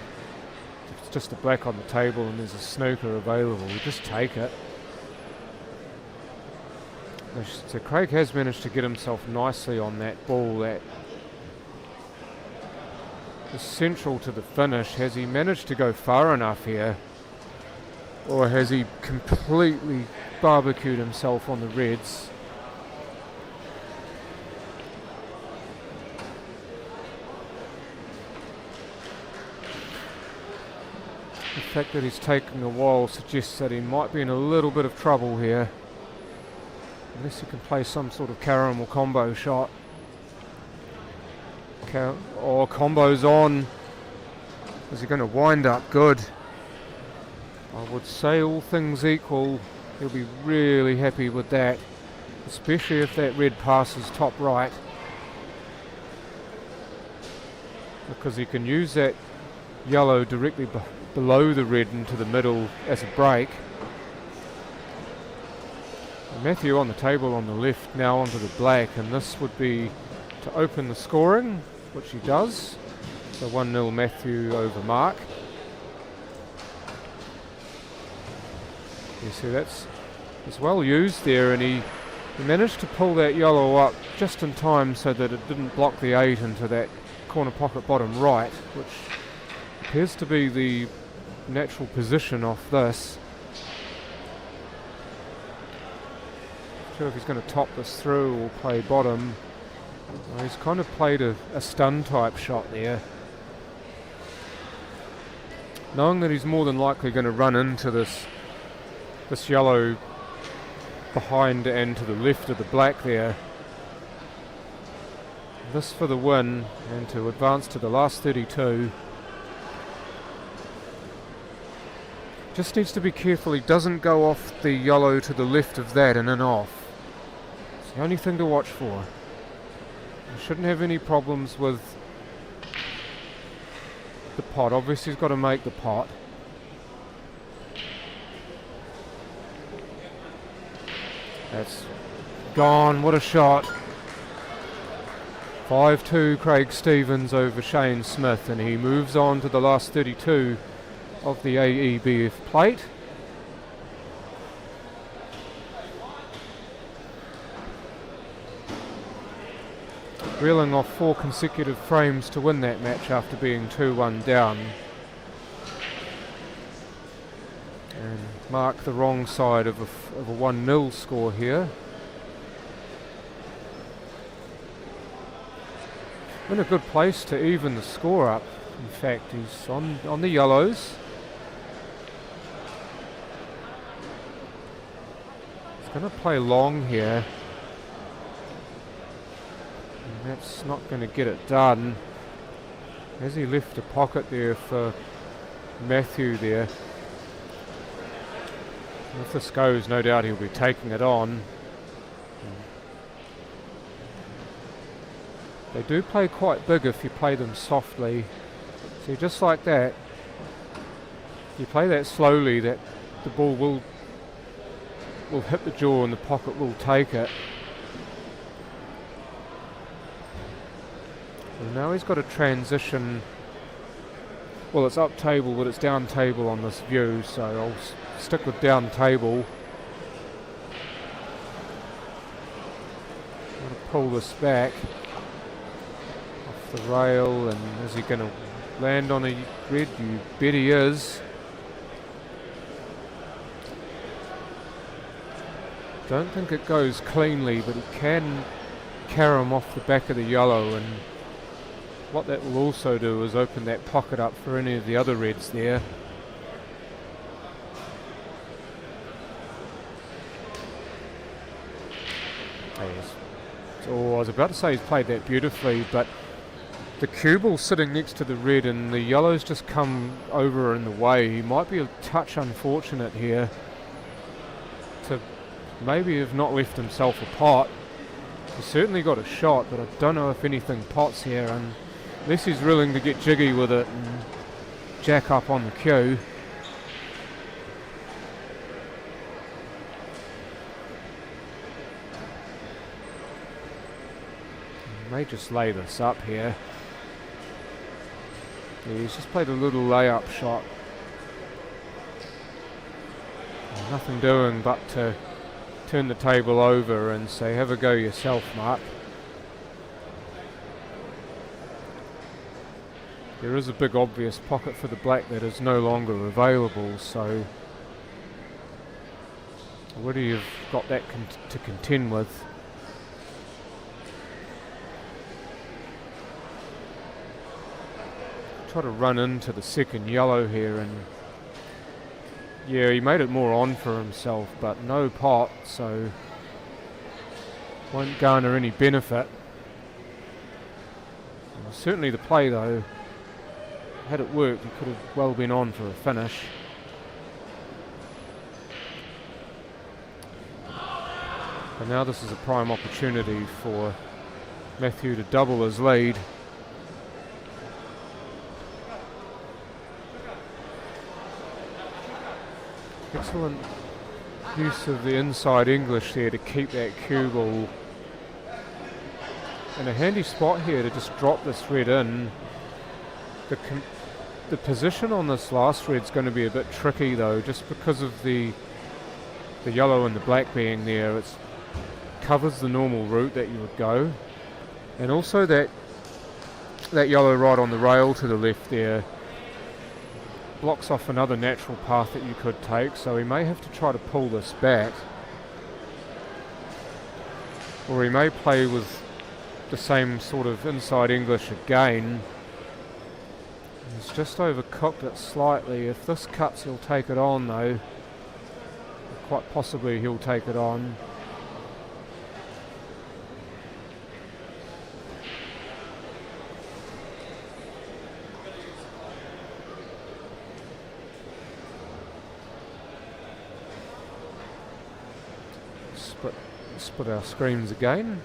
it's just a black on the table and there's a snooker available, you just take it. So Craig has managed to get himself nicely on that ball that is central to the finish. Has he managed to go far enough here? Or has he completely barbecued himself on the reds. The fact that he's taking a while suggests that he might be in a little bit of trouble here. Unless he can play some sort of caramel combo shot. Combo's on. Is he going to wind up? Good. I would say all things equal, he'll be really happy with that. Especially if that red passes top right. Because he can use that yellow directly below the red into the middle as a break. And Matthew on the table on the left, now onto the black, and this would be to open the scoring, which he does. So 1-0 Matthew over Mark. You see it's well used there, and he managed to pull that yellow up just in time so that it didn't block the 8 into that corner pocket bottom right, which appears to be the natural position off this. Not sure if he's going to top this through or play bottom. Well, he's kind of played a stun type shot there, knowing that he's more than likely going to run into this yellow behind and to the left of the black there. This for the win and to advance to the last 32. Just needs to be careful he doesn't go off the yellow to the left of that and then off. It's the only thing to watch for. He shouldn't have any problems with the pot. Obviously he's got to make the pot. That's gone, what a shot. 5-2 Craig Stevens over Shane Smith, and he moves on to the last 32 of the AEBF plate. Reeling off 4 consecutive frames to win that match after being 2-1 down. And Mark the wrong side of a 1-0 score here. In a good place to even the score up. In fact, he's on the yellows. He's going to play long here. And that's not going to get it done. Has he left a pocket there for Matthew there? If this goes, no doubt he'll be taking it on. They do play quite big if you play them softly. See, just like that, you play that slowly, that the ball will hit the jaw and the pocket will take it. And now he's got a transition. Well, it's up table, but it's down table on this view, so I'll stick with down table. I'm going to pull this back off the rail, and is he going to land on a red? You bet he is. Don't think it goes cleanly, but he can carom off the back of the yellow, and what that will also do is open that pocket up for any of the other reds there. Oh, I was about to say he's played that beautifully, but the cue ball's sitting next to the red and the yellow's just come over in the way. He might be a touch unfortunate here to maybe have not left himself a pot. He's certainly got a shot, but I don't know if anything pots here, unless he's willing to get jiggy with it and jack up on the cue. May just lay this up here. Yeah, he's just played a little layup shot. Nothing doing but to turn the table over and say, have a go yourself, Mark. There is a big obvious pocket for the black that is no longer available, so Already you've got that to contend with. Try to run into the second yellow here, and yeah, he made it more on for himself, but no pot, so won't garner any benefit. Certainly the play though, had it worked, he could have well been on for a finish. And now this is a prime opportunity for Matthew to double his lead. Excellent use of the inside English there to keep that cue ball in a handy spot here to just drop this red in. The position on this last red's going to be a bit tricky though, just because of the yellow and the black being there. It covers the normal route that you would go, and also that yellow right on the rail to the left there blocks off another natural path that you could take, so he may have to try to pull this back, or he may play with the same sort of inside English again. He's just overcooked it slightly. If this cuts, he'll take it on though. Quite possibly he'll take it on. Split our screens again.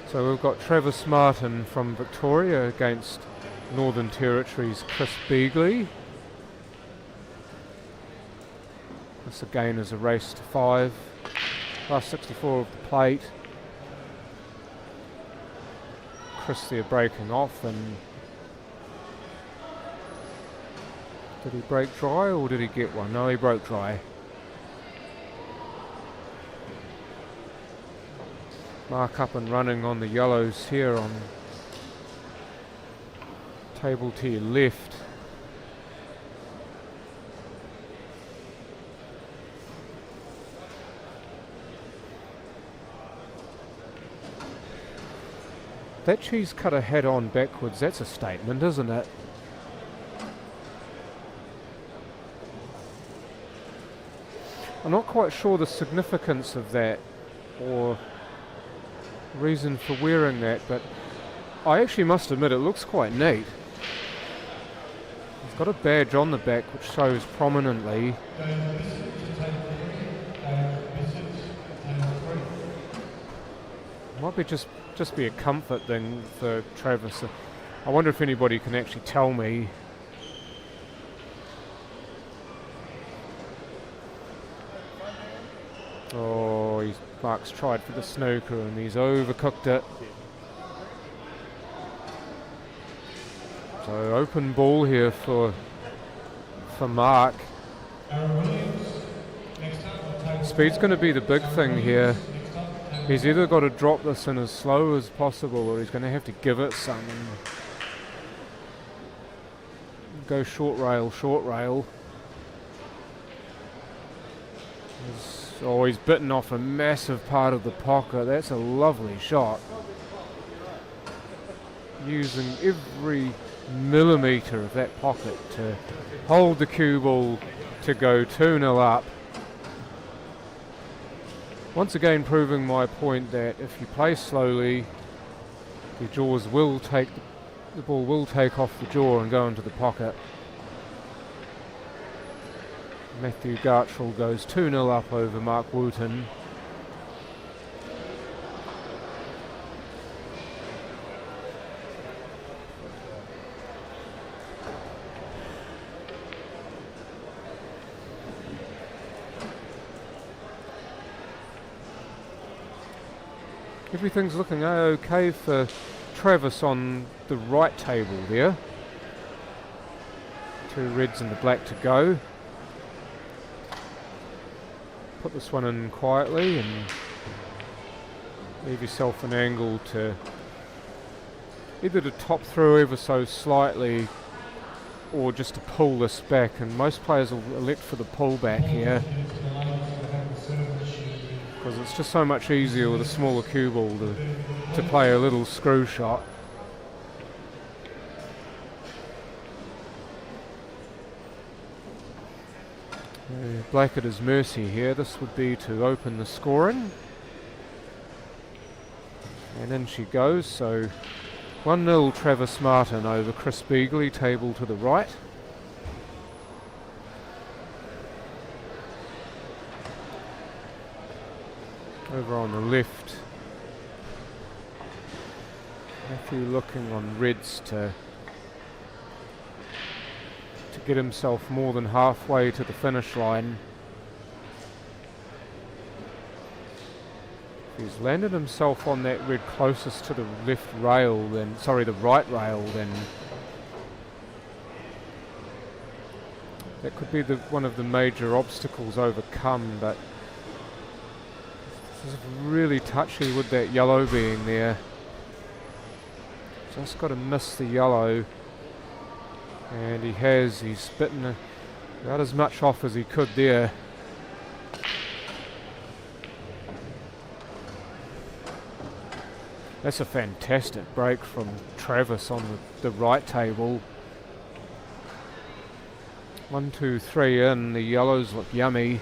So we've got Travis Martin from Victoria against Northern Territory's Chris Beagley. This again is a race to 5. Last 64 of the plate. Chris there breaking off, and did he break dry or did he get one? No, he broke dry. Mark up and running on the yellows here on table to your left. That cheese cutter head on backwards, that's a statement, isn't it? I'm not quite sure the significance of that or reason for wearing that, but I actually must admit it looks quite neat. It's got a badge on the back which shows prominently. Might be just be a comfort thing for Travis. I wonder if anybody can actually tell me. Oh, Mark's tried for the snooker and he's overcooked it. So open ball here for Mark. Speed's going to be the big thing here. He's either got to drop this in as slow as possible, or he's going to have to give it some and go short rail, short rail. Oh, he's bitten off a massive part of the pocket. That's a lovely shot. Using every millimetre of that pocket to hold the cue ball to go 2-0 up. Once again proving my point that if you play slowly, the jaws will take, the ball will take off the jaw and go into the pocket. Matthew Gartrol goes 2-0 up over Mark Wooten. Everything's looking okay for Travis on the right table there. 2 reds and the black to go. Put this one in quietly and leave yourself an angle to either to top through ever so slightly or just to pull this back, and most players will elect for the pull back here because it's just so much easier with a smaller cue ball to play a little screw shot. Black at his mercy here. This would be to open the scoring, and in she goes. So 1-0 Travis Martin over Chris Beagley, table to the right. Over on the left, Matthew looking on reds to get himself more than halfway to the finish line. He's landed himself on that red closest to the left rail, then the right rail, then that could be one of the major obstacles overcome. But this is really touchy with that yellow being there. Just got to miss the yellow, and he's bitten about as much off as he could there. That's a fantastic break from Travis on the right table. 1, 2, 3 in. The yellows look yummy.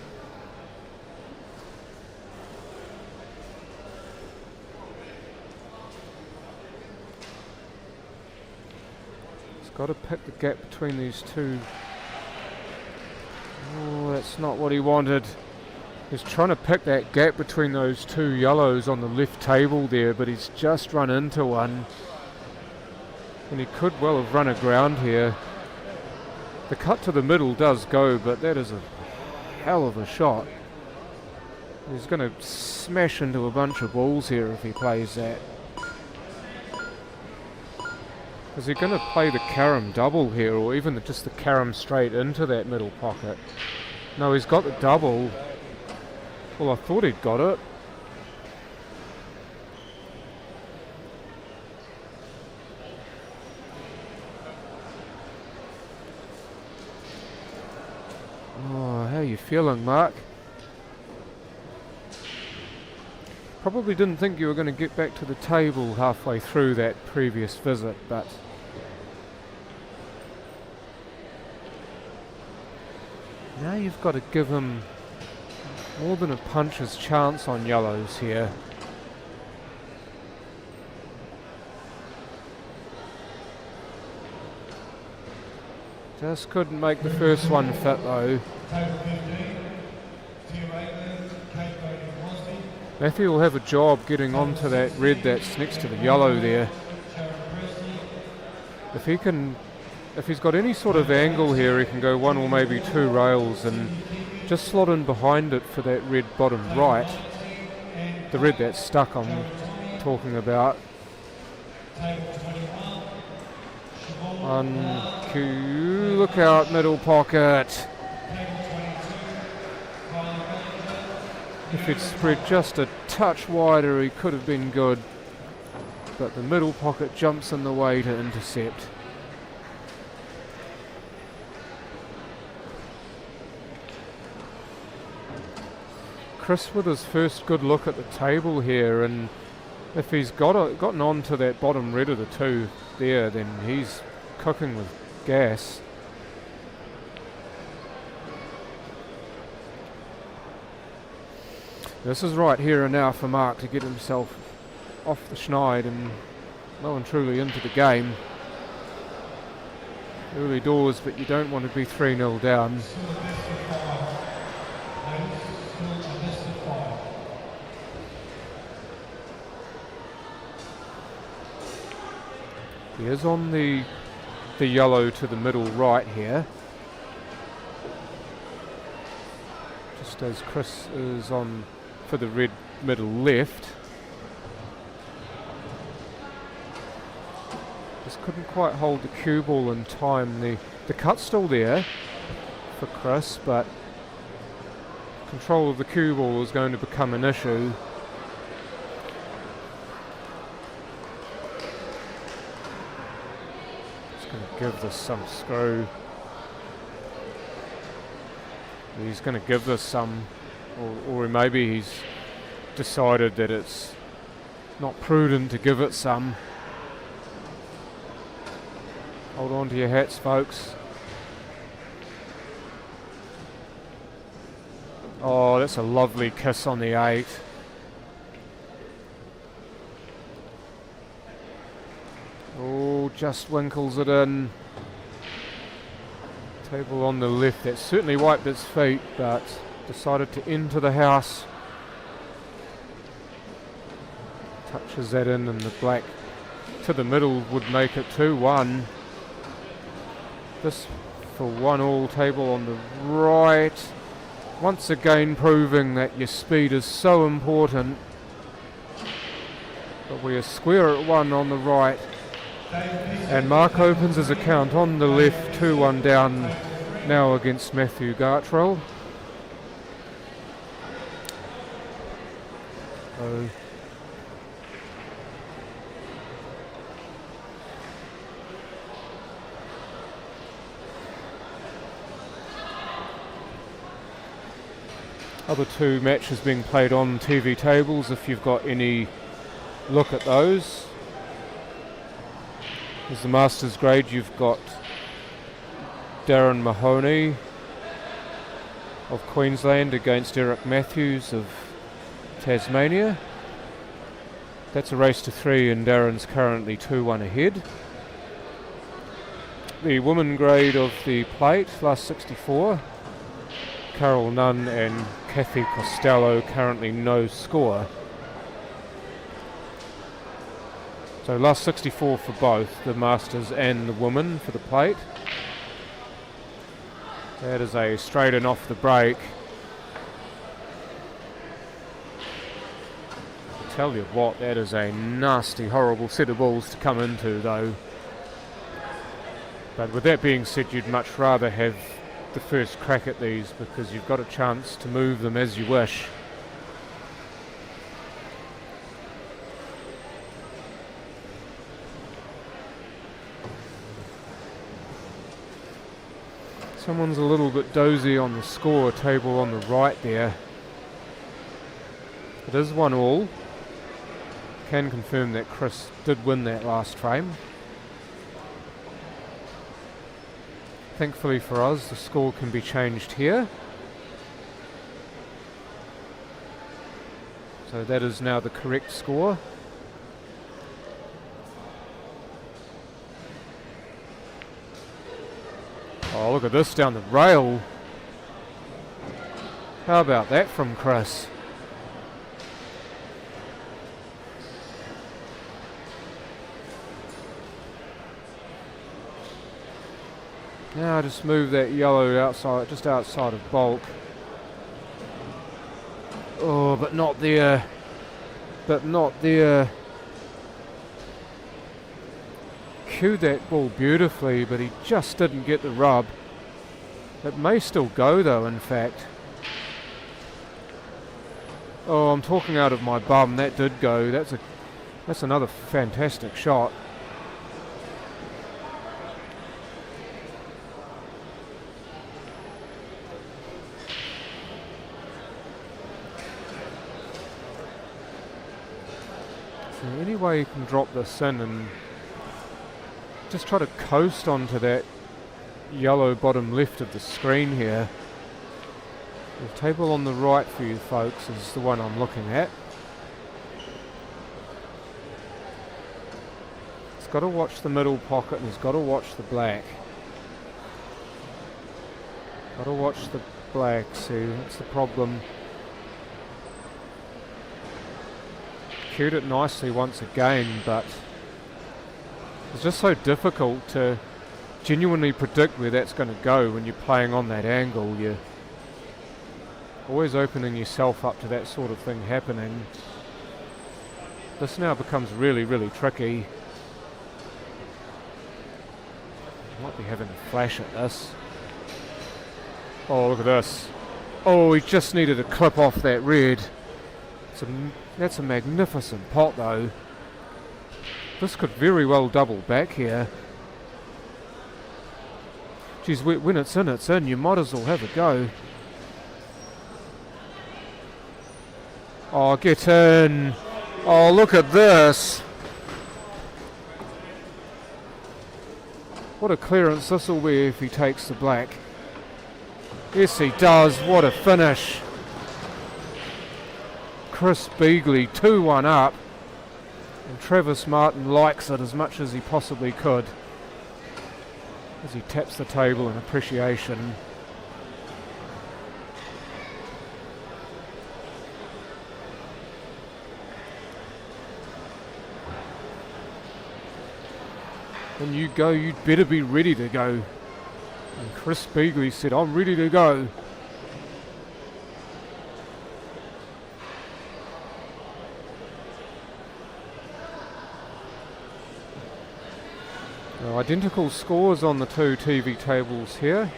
He's got to pick the gap between these two. Oh, that's not what he wanted. He's trying to pick that gap between those two yellows on the left table there, but he's just run into one. And he could well have run aground here. The cut to the middle does go, but that is a hell of a shot. He's going to smash into a bunch of balls here if he plays that. Is he going to play the carom double here, or even just the carom straight into that middle pocket? No, he's got the double. Well, I thought he'd got it. Oh, how are you feeling, Mark? Probably didn't think you were going to get back to the table halfway through that previous visit, but now you've got to give him more than a puncher's chance on yellows here. Just couldn't make the first one fit though. Matthew will have a job getting onto that red that's next to the yellow there. If he's got any sort of angle here, he can go one or maybe two rails and just slot in behind it for that red bottom right. The red that's stuck I'm talking about. Look out, middle pocket. If he'd spread just a touch wider, he could have been good. But the middle pocket jumps in the way to intercept. Chris with his first good look at the table here, and if he's gotten onto that bottom red of the two there, then he's cooking with gas. This is right here and now for Mark to get himself off the schneid and well and truly into the game. Early doors, but you don't want to be 3-0 down. He is on the yellow to the middle right here. Just as Chris is on for the red middle left. Just couldn't quite hold the cue ball in time. The cut's still there for Chris, but control of the cue ball is going to become an issue. give this some screw. He's going to give this some, or maybe he's decided that it's not prudent to give it some. Hold on to your hats, folks. Oh, that's a lovely kiss on the 8. Oh, just winkles it in. Table on the left, that certainly wiped its feet, but decided to enter the house. Touches that in, and the black to the middle would make it 2-1. This for 1-all, table on the right. Once again proving that your speed is so important. But we are square at 1 on the right. And Mark opens his account on the left, 2-1 down now against Matthew Gartrol. So other 2 matches being played on TV tables, if you've got any look at those. As the Masters grade, you've got Darren Mahoney of Queensland against Eric Matthews of Tasmania. That's a race to 3, and Darren's currently 2-1 ahead. The women grade of the plate, last 64, Carol Nunn and Kathy Costello, currently no score. So last 64 for both the Masters and the women for the plate. That is a straight and off the break. I tell you what, that is a nasty, horrible set of balls to come into though. But with that being said, you'd much rather have the first crack at these because you've got a chance to move them as you wish. Someone's a little bit dozy on the score table on the right there. It is 1-all. Can confirm that Chris did win that last frame. Thankfully for us, the score can be changed here. So that is now the correct score. Oh, look at this down the rail. How about that from Chris? Now just move that yellow outside, just outside of bulk. Oh, but not there. But not there. Cued that ball beautifully, but he just didn't get the rub. It may still go though, in fact. Oh, I'm talking out of my bum. That did go. That's another fantastic shot. So any way you can drop this in and just try to coast onto that yellow bottom left of the screen here. The table on the right for you folks is the one I'm looking at. It's got to watch the middle pocket and it's got to watch the black. Got to watch the black, see, that's the problem. Cued it nicely once again, but it's just so difficult to genuinely predict where that's going to go when you're playing on that angle. You're always opening yourself up to that sort of thing happening. This now becomes really, really tricky. Might be having a flash at this. Oh, look at this. Oh, he just needed to clip off that red. That's a magnificent pot though. This could very well double back here. Geez, when it's in, it's in. You might as well have a go. Oh, get in. Oh, look at this. What a clearance this will be if he takes the black. Yes, he does. What a finish. Chris Beagley 2-1 up. And Travis Martin likes it as much as he possibly could as he taps the table in appreciation. When you go, you'd better be ready to go. And Chris Beagley said, I'm ready to go. Now, identical scores on the two TV tables here.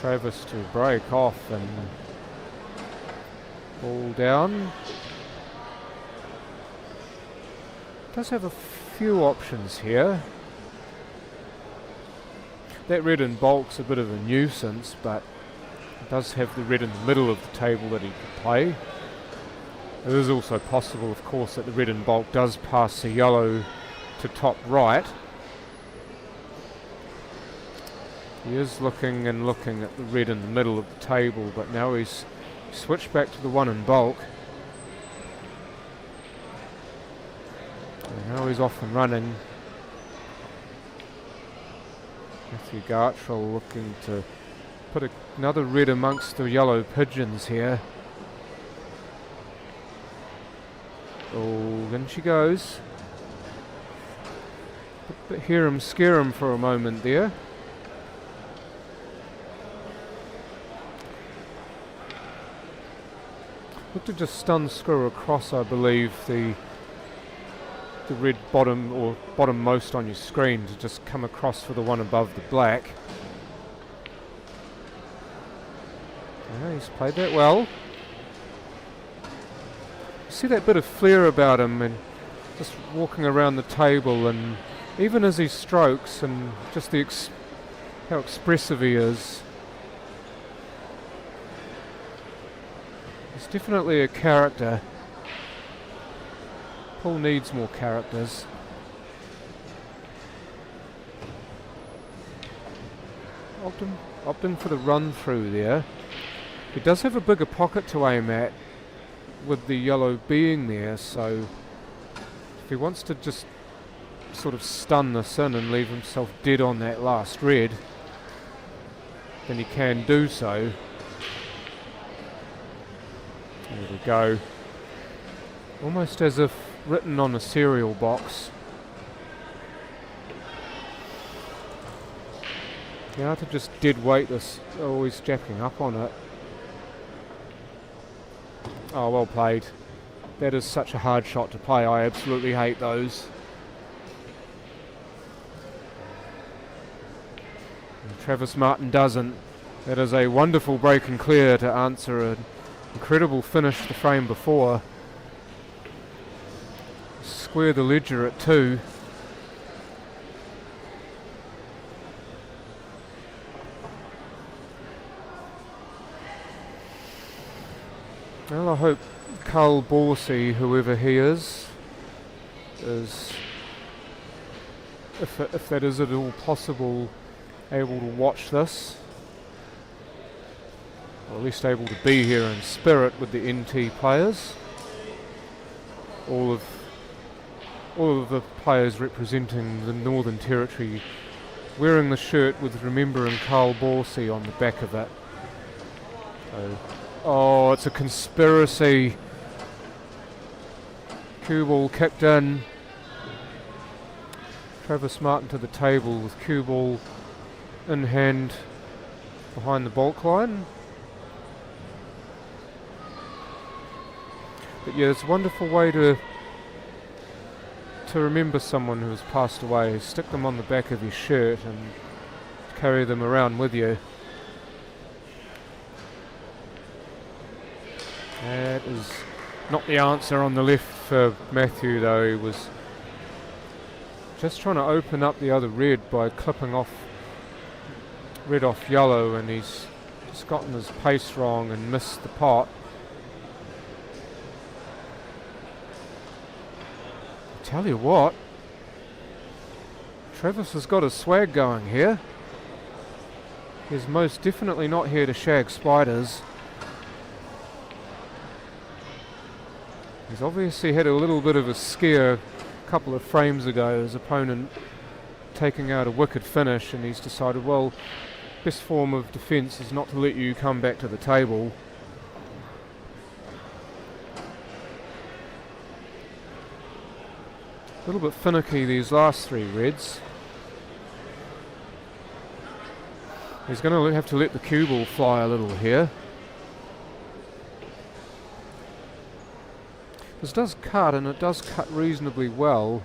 Travis to break off and ball down. Does have a few options here. That red in bulk's a bit of a nuisance, but it does have the red in the middle of the table that he could play. It is also possible, of course, that the red in bulk does pass the yellow to top right. He is looking and looking at the red in the middle of the table, but now he's switched back to the one in bulk. And now he's off and running. Matthew Gartrol looking to put another red amongst the yellow pigeons here. Oh, in she goes. But hear him scare him for a moment there. Look to just stun screw across, I believe, the red bottom or bottom most on your screen to just come across for the one above the black. Yeah, he's played that well. See that bit of flair about him and just walking around the table, and even as he strokes and just the how expressive he is. He's definitely a character. Paul needs more characters. Opting for the run through there. He does have a bigger pocket to aim at with the yellow being there, so if he wants to just sort of stun this in and leave himself dead on that last red, then he can do so. There we go. Almost as if written on a cereal box. Now to just dead weight this, always japping up on it. Oh, well played. That is such a hard shot to play. I absolutely hate those. And Travis Martin doesn't. That is a wonderful break and clear to answer an incredible finish the frame before. Square the ledger at 2. Well, I hope CueballTV, whoever he is if that is at all possible, able to watch this, or at least able to be here in spirit with the NT players. All of the players representing the Northern Territory wearing the shirt with remembering CueballTV on the back of it. Oh, it's a conspiracy. Cue ball kicked in. Travis Martin to the table with cue ball in hand behind the bulk line. But yeah, it's a wonderful way to remember someone who has passed away. Stick them on the back of your shirt and carry them around with you. That is not the answer on the left for Matthew, though. He was Just trying to open up the other red by clipping off red off yellow, and he's just gotten his pace wrong and missed the pot. Tell you what, Travis has got his swag going here. He's most definitely not here to shag spiders. He's obviously had a little bit of a scare a couple of frames ago, his opponent taking out a wicked finish, and he's decided, well, best form of defence is not to let you come back to the table. A little bit finicky these last three reds. He's going to have to let the cue ball fly a little here. This does cut, and it does cut reasonably well.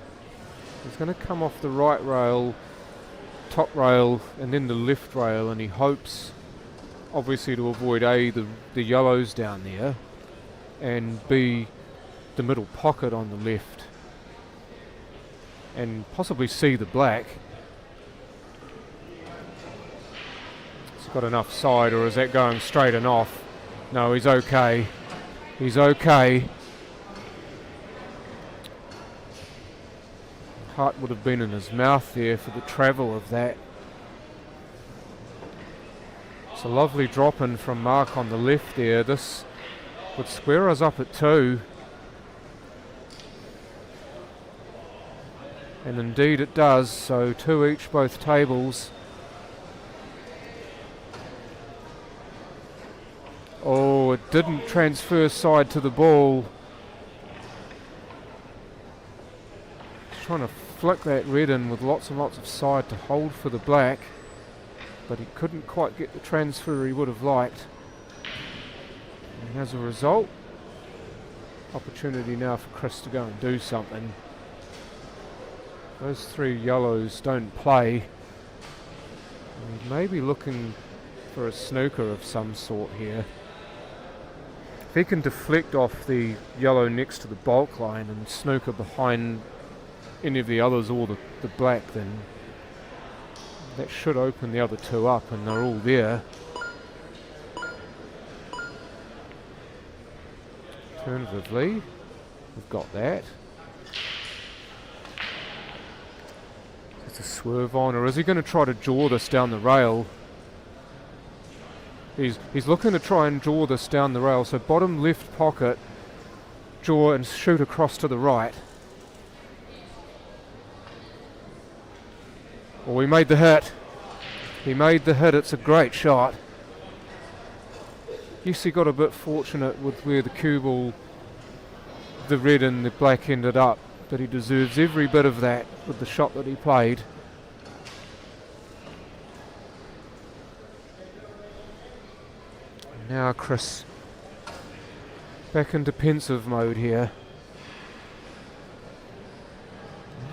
He's going to come off the right rail, top rail, and then the left rail, and he hopes, obviously, to avoid A, the yellows down there, and B, the middle pocket on the left, and possibly C, the black. He's got enough side, or is that going straight and off? No, he's okay. He's okay. Heart would have been in his mouth there for the travel of that. It's a lovely drop in from Mark on the left there. This would square us up at 2. And indeed it does, so 2 each both tables. Oh, it didn't transfer side to the ball. Trying to flick that red in with lots and lots of side to hold for the black, but he couldn't quite get the transfer he would have liked. And as a result, opportunity now for Chris to go and do something. Those 3 yellows don't play. He may be looking for a snooker of some sort here. If he can deflect off the yellow next to the bulk line and snooker behind any of the others or the black, then that should open the other 2 up, and they're all there. Alternatively, we've got that. It's a swerve on, or is he going to try to jaw this down the rail? He's looking to try and jaw this down the rail, so bottom left pocket, jaw and shoot across to the right. Oh, he made the hit. He made the hit. It's a great shot. Yes, he got a bit fortunate with where the cue ball, the red and the black ended up, but he deserves every bit of that with the shot that he played. Now Chris back into pensive mode here.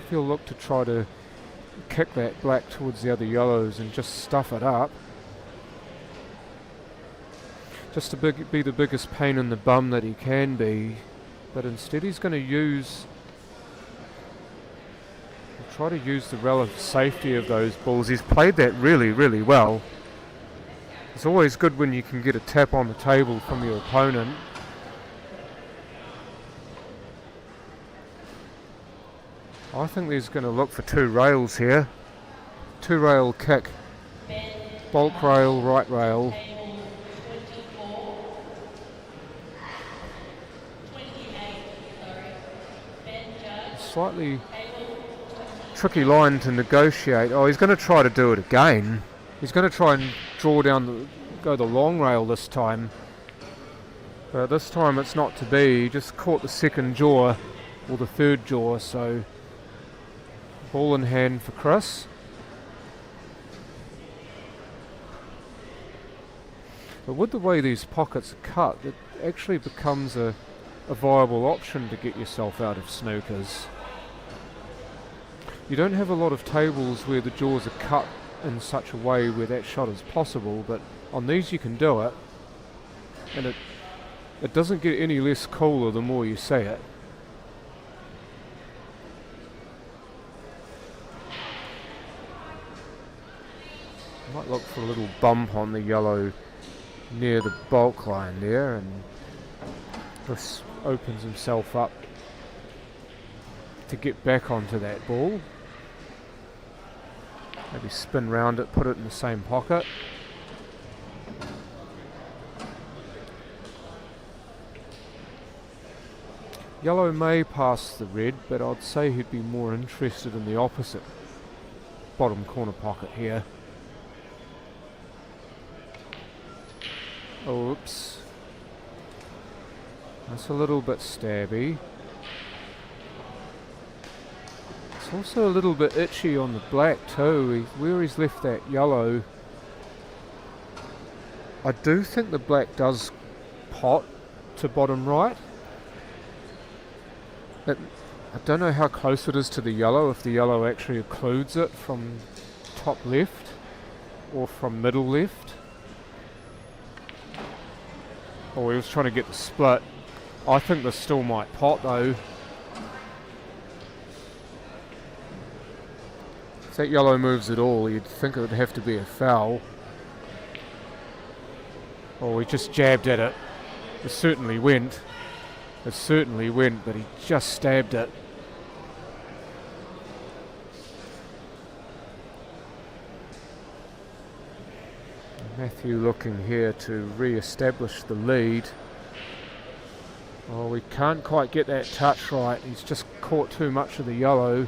He'll look to try to kick that black towards the other yellows and just stuff it up. Just to be the biggest pain in the bum that he can be, but instead he's going to try to use the relative safety of those balls. He's played that really, really well. It's always good when you can get a tap on the table from your opponent. I think he's going to look for 2 rails here. 2 rail kick. Bulk rail, right rail. Slightly tricky line to negotiate. Oh, he's going to try to do it again. He's going to try and draw down, go the long rail this time. But this time it's not to be. He just caught the second jaw, or the third jaw, so ball in hand for Chris. But with the way these pockets are cut, it actually becomes a viable option to get yourself out of snookers. You don't have a lot of tables where the jaws are cut in such a way where that shot is possible, but on these you can do it, and it doesn't get any less cooler the more you say it. look for a little bump on the yellow near the bulk line there, and this opens himself up to get back onto that ball. Maybe spin round it, put it in the same pocket. Yellow may pass the red, but I'd say he'd be more interested in the opposite bottom corner pocket here. Oops. That's a little bit stabby. It's also a little bit itchy on the black too, where he's left that yellow. I do think the black does pot to bottom right. I don't know how close it is to the yellow, if the yellow actually occludes it from top left or from middle left. Oh, he was trying to get the split. I think this still might pot though. If that yellow moves at all, you'd think it would have to be a foul. Oh, he just jabbed at it. It certainly went. It certainly went, but he just stabbed it. Matthew looking here to re-establish the lead. Oh, we can't quite get that touch right. He's just caught too much of the yellow.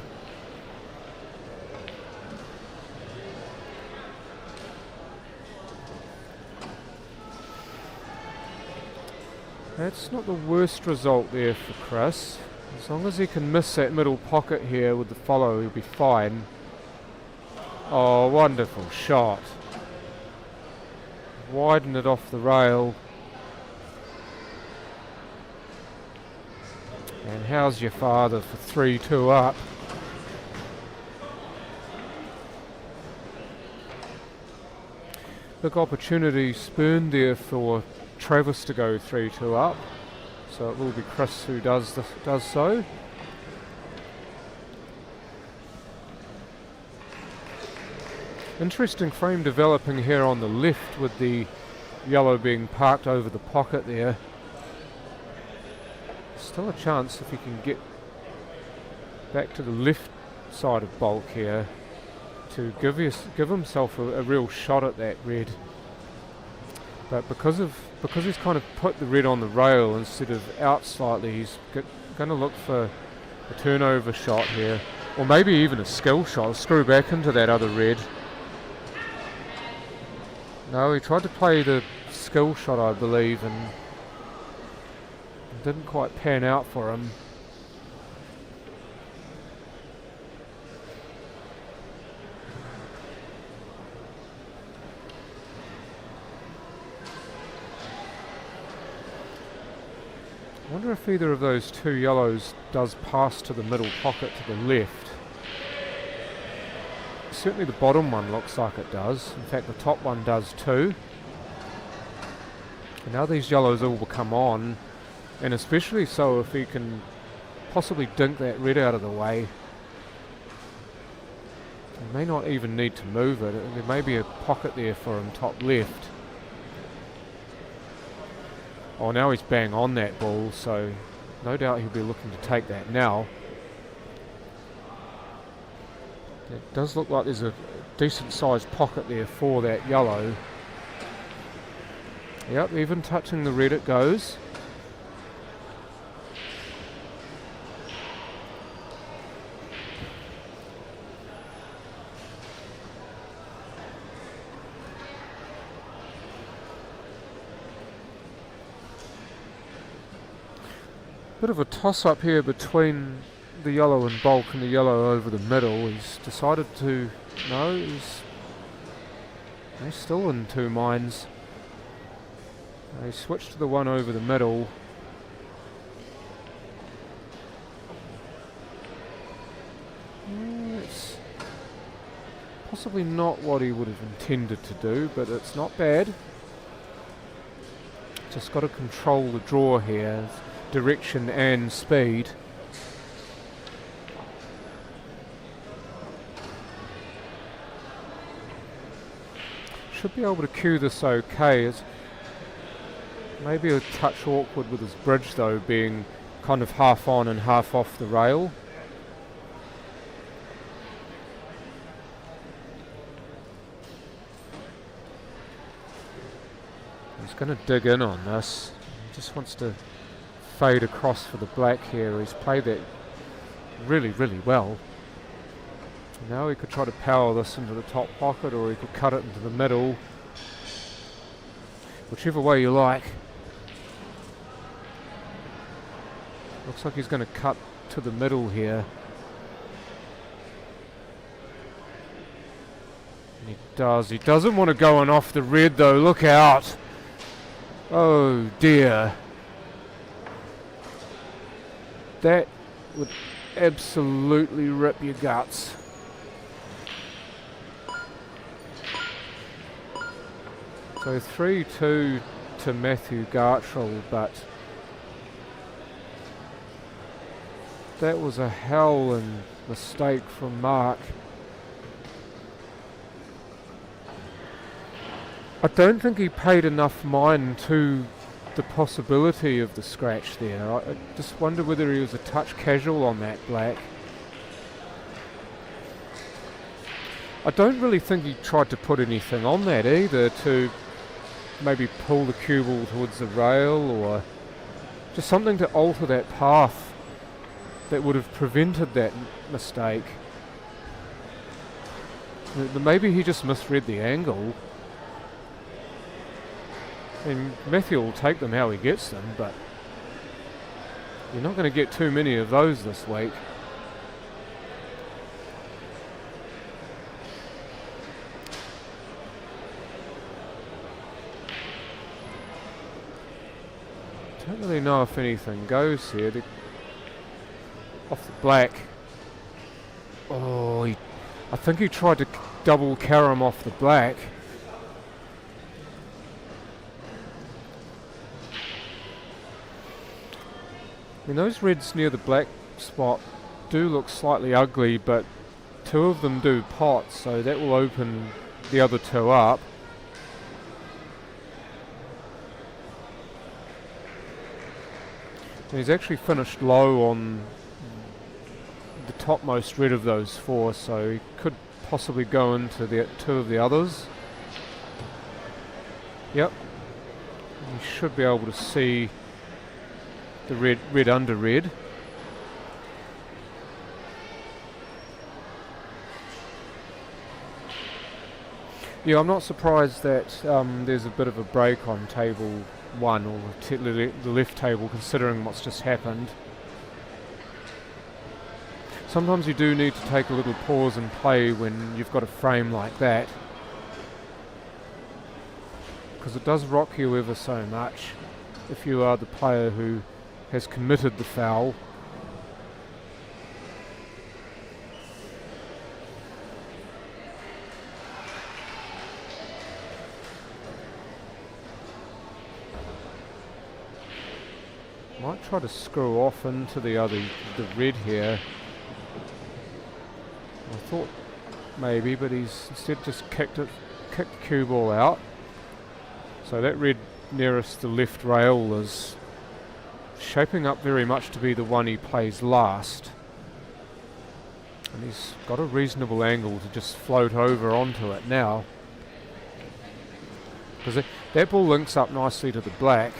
That's not the worst result there for Chris. As long as he can miss that middle pocket here with the follow, he'll be fine. Oh, wonderful shot. Widen it off the rail. And how's your father for 3-2 up? Big opportunity spurned there for Travis to go 3-2 up, so it will be Chris who does so. Interesting frame developing here on the left with the yellow being parked over the pocket there. Still a chance if he can get back to the left side of bulk here to give himself a real shot at that red. But because he's kind of put the red on the rail instead of out slightly, he's going to look for a turnover shot here, or maybe even a skill shot. Screw back into that other red. No, he tried to play the skill shot, I believe, and it didn't quite pan out for him. I wonder if either of those two yellows does pass to the middle pocket to the left. Certainly the bottom one looks like it does. In fact, the top one does too. And now these yellows all will come on, and especially so if he can possibly dink that red out of the way. He may not even need to move it. There may be a pocket there for him top left. Oh, now he's bang on that ball, so no doubt he'll be looking to take that now. It does look like there's a decent sized pocket there for that yellow. Yep, even touching the red it goes. Bit of a toss-up here between the yellow and bulk and the yellow over the middle. He's decided to... No, he's still in two minds. He switched to the one over the middle. It's possibly not what he would have intended to do, but it's not bad. Just got to control the draw here. Direction and speed. should be able to cue this okay. It's maybe a touch awkward with his bridge though, being kind of half on and half off the rail. He's going to dig in on this. He just wants to fade across for the black here. He's played that really, really well. Now he could try to power this into the top pocket, or he could cut it into the middle. Whichever way you like. Looks like he's going to cut to the middle here. And he does. He doesn't want to go on off the red though. Look out. Oh dear. That would absolutely rip your guts. So 3-2 to Matthew Gartrol, but that was a howling mistake from Mark. I don't think he paid enough mind to the possibility of the scratch there. I just wonder whether he was a touch casual on that black. I don't really think he tried to put anything on that either, to maybe pull the cue ball towards the rail, or just something to alter that path that would have prevented that mistake. Maybe he just misread the angle. And Matthew will take them how he gets them, but you're not going to get too many of those this week. Don't really know if anything goes here. Off the black. Oh, I think he tried to double carom off the black. I mean, those reds near the black spot do look slightly ugly, but two of them do pot, so that will open the other two up. And he's actually finished low on the topmost red of those four, so he could possibly go into the two of the others. Yep. You should be able to see the red under red. Yeah, I'm not surprised that there's a bit of a break on table 1, or the left table, considering what's just happened. Sometimes you do need to take a little pause and play when you've got a frame like that, because it does rock you ever so much if you are the player who has committed the foul. Might try to screw off into the red here. I thought maybe, but he's instead just kicked the cue ball out. So that red nearest the left rail is shaping up very much to be the one he plays last. And he's got a reasonable angle to just float over onto it now. Because that ball links up nicely to the black.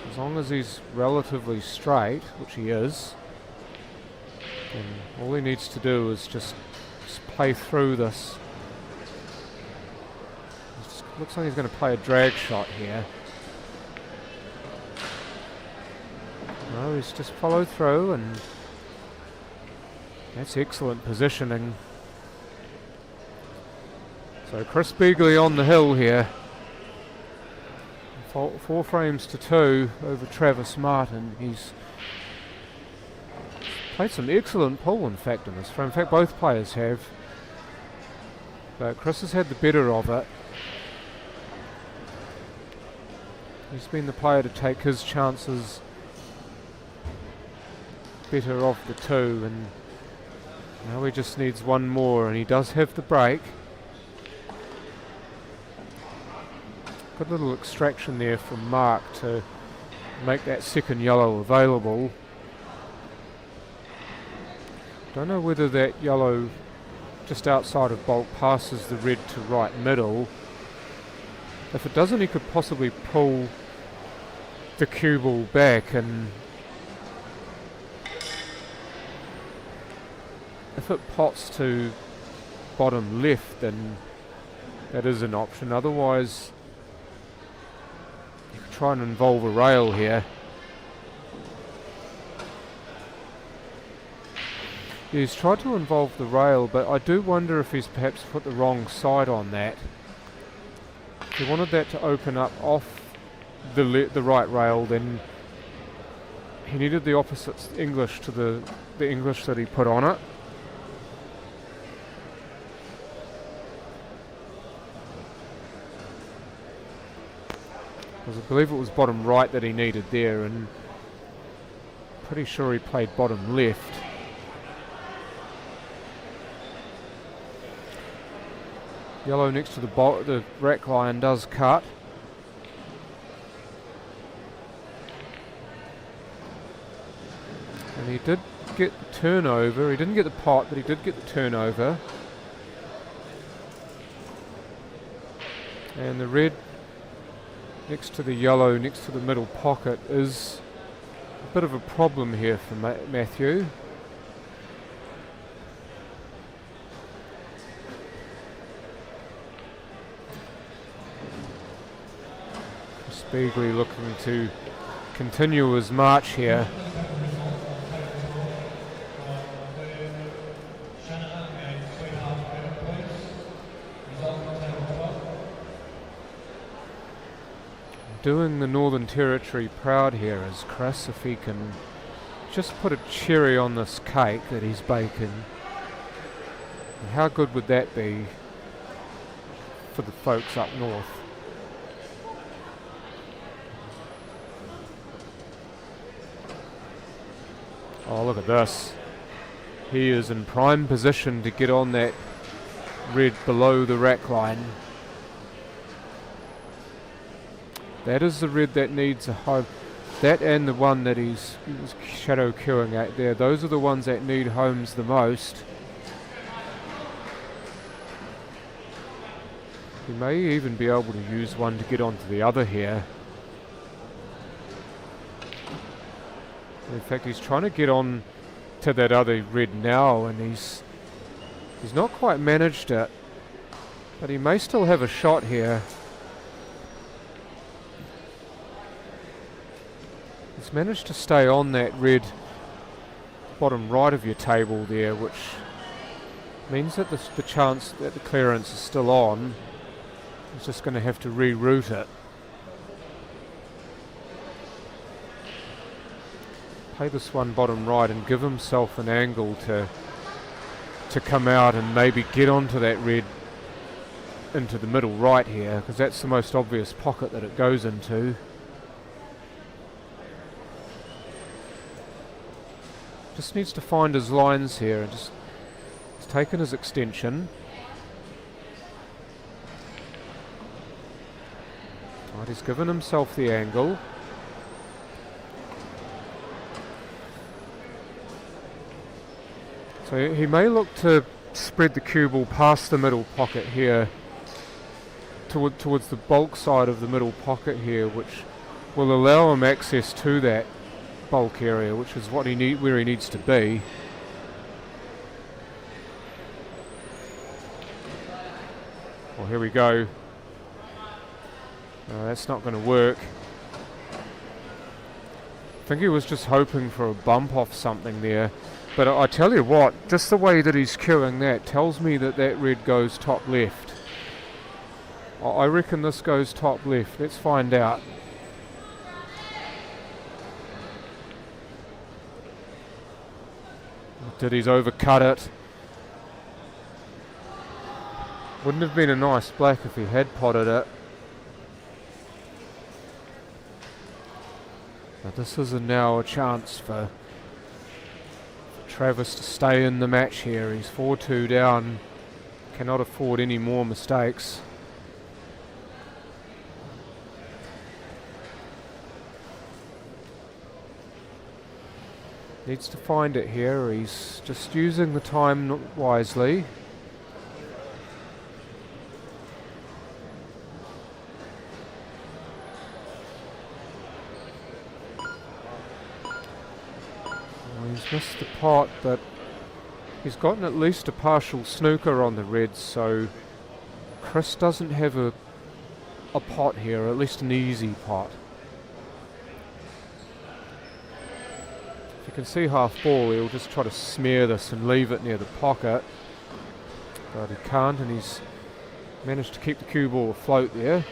As long as he's relatively straight, which he is, then all he needs to do is just play through this. Looks like he's going to play a drag shot here. No, he's just followed through, and that's excellent positioning. So Chris Beagley on the hill here. 4 frames to 2 over Travis Martin. He's played some excellent pull, in fact, in this frame. In fact, both players have. But Chris has had the better of it. He's been the player to take his chances better of the two, and now he just needs one more, and he does have the break. Good little extraction there from Mark to make that second yellow available. Don't know whether that yellow just outside of bulk passes the red to right middle. If it doesn't, he could possibly pull the cue ball back, and if it pots to bottom left, then that is an option. Otherwise, you could try and involve a rail here. Yeah, he's tried to involve the rail, but I do wonder if he's perhaps put the wrong side on that. If he wanted that to open up off the right rail, then he needed the opposite English to the English that he put on it. Because I believe it was bottom right that he needed there, and pretty sure he played bottom left. Yellow next to the rack line does cut. And he did get the turnover. He didn't get the pot, but he did get the turnover. And the red next to the yellow, next to the middle pocket, is a bit of a problem here for Matthew. Beagley looking to continue his march here. Doing the Northern Territory proud here is Chris, if he can just put a cherry on this cake that he's baking. And how good would that be for the folks up north? Oh, look at this. He is in prime position to get on that red below the rack line. That is the red that needs a home. That and the one that he's shadow queuing at there. Those are the ones that need homes the most. He may even be able to use one to get onto the other here. In fact, he's trying to get on to that other red now, and he's not quite managed it, but he may still have a shot here. He's managed to stay on that red bottom right of your table there, which means that the chance that the clearance is still on. He's just going to have to reroute it. Play this one bottom right and give himself an angle to come out and maybe get onto that red into the middle right here, because that's the most obvious pocket that it goes into. Just needs to find his lines here, and just he's taken his extension. Right, he's given himself the angle. So he may look to spread the cue ball past the middle pocket here towards the bulk side of the middle pocket here, which will allow him access to that bulk area, which is what where he needs to be. Well, here we go. No, that's not going to work. I think he was just hoping for a bump off something there. But I tell you what, just the way that he's queuing that tells me that that red goes top left. I reckon this goes top left. Let's find out. Did he's overcut it? Wouldn't have been a nice black if he had potted it. But this is now a chance for Travis to stay in the match here. He's 4-2 down, cannot afford any more mistakes. Needs to find it here. He's just using the time wisely. He's missed the pot, but he's gotten at least a partial snooker on the reds, so Chris doesn't have a pot here, at least an easy pot. If you can see half ball, he'll just try to smear this and leave it near the pocket, but he can't, and he's managed to keep the cue ball afloat there.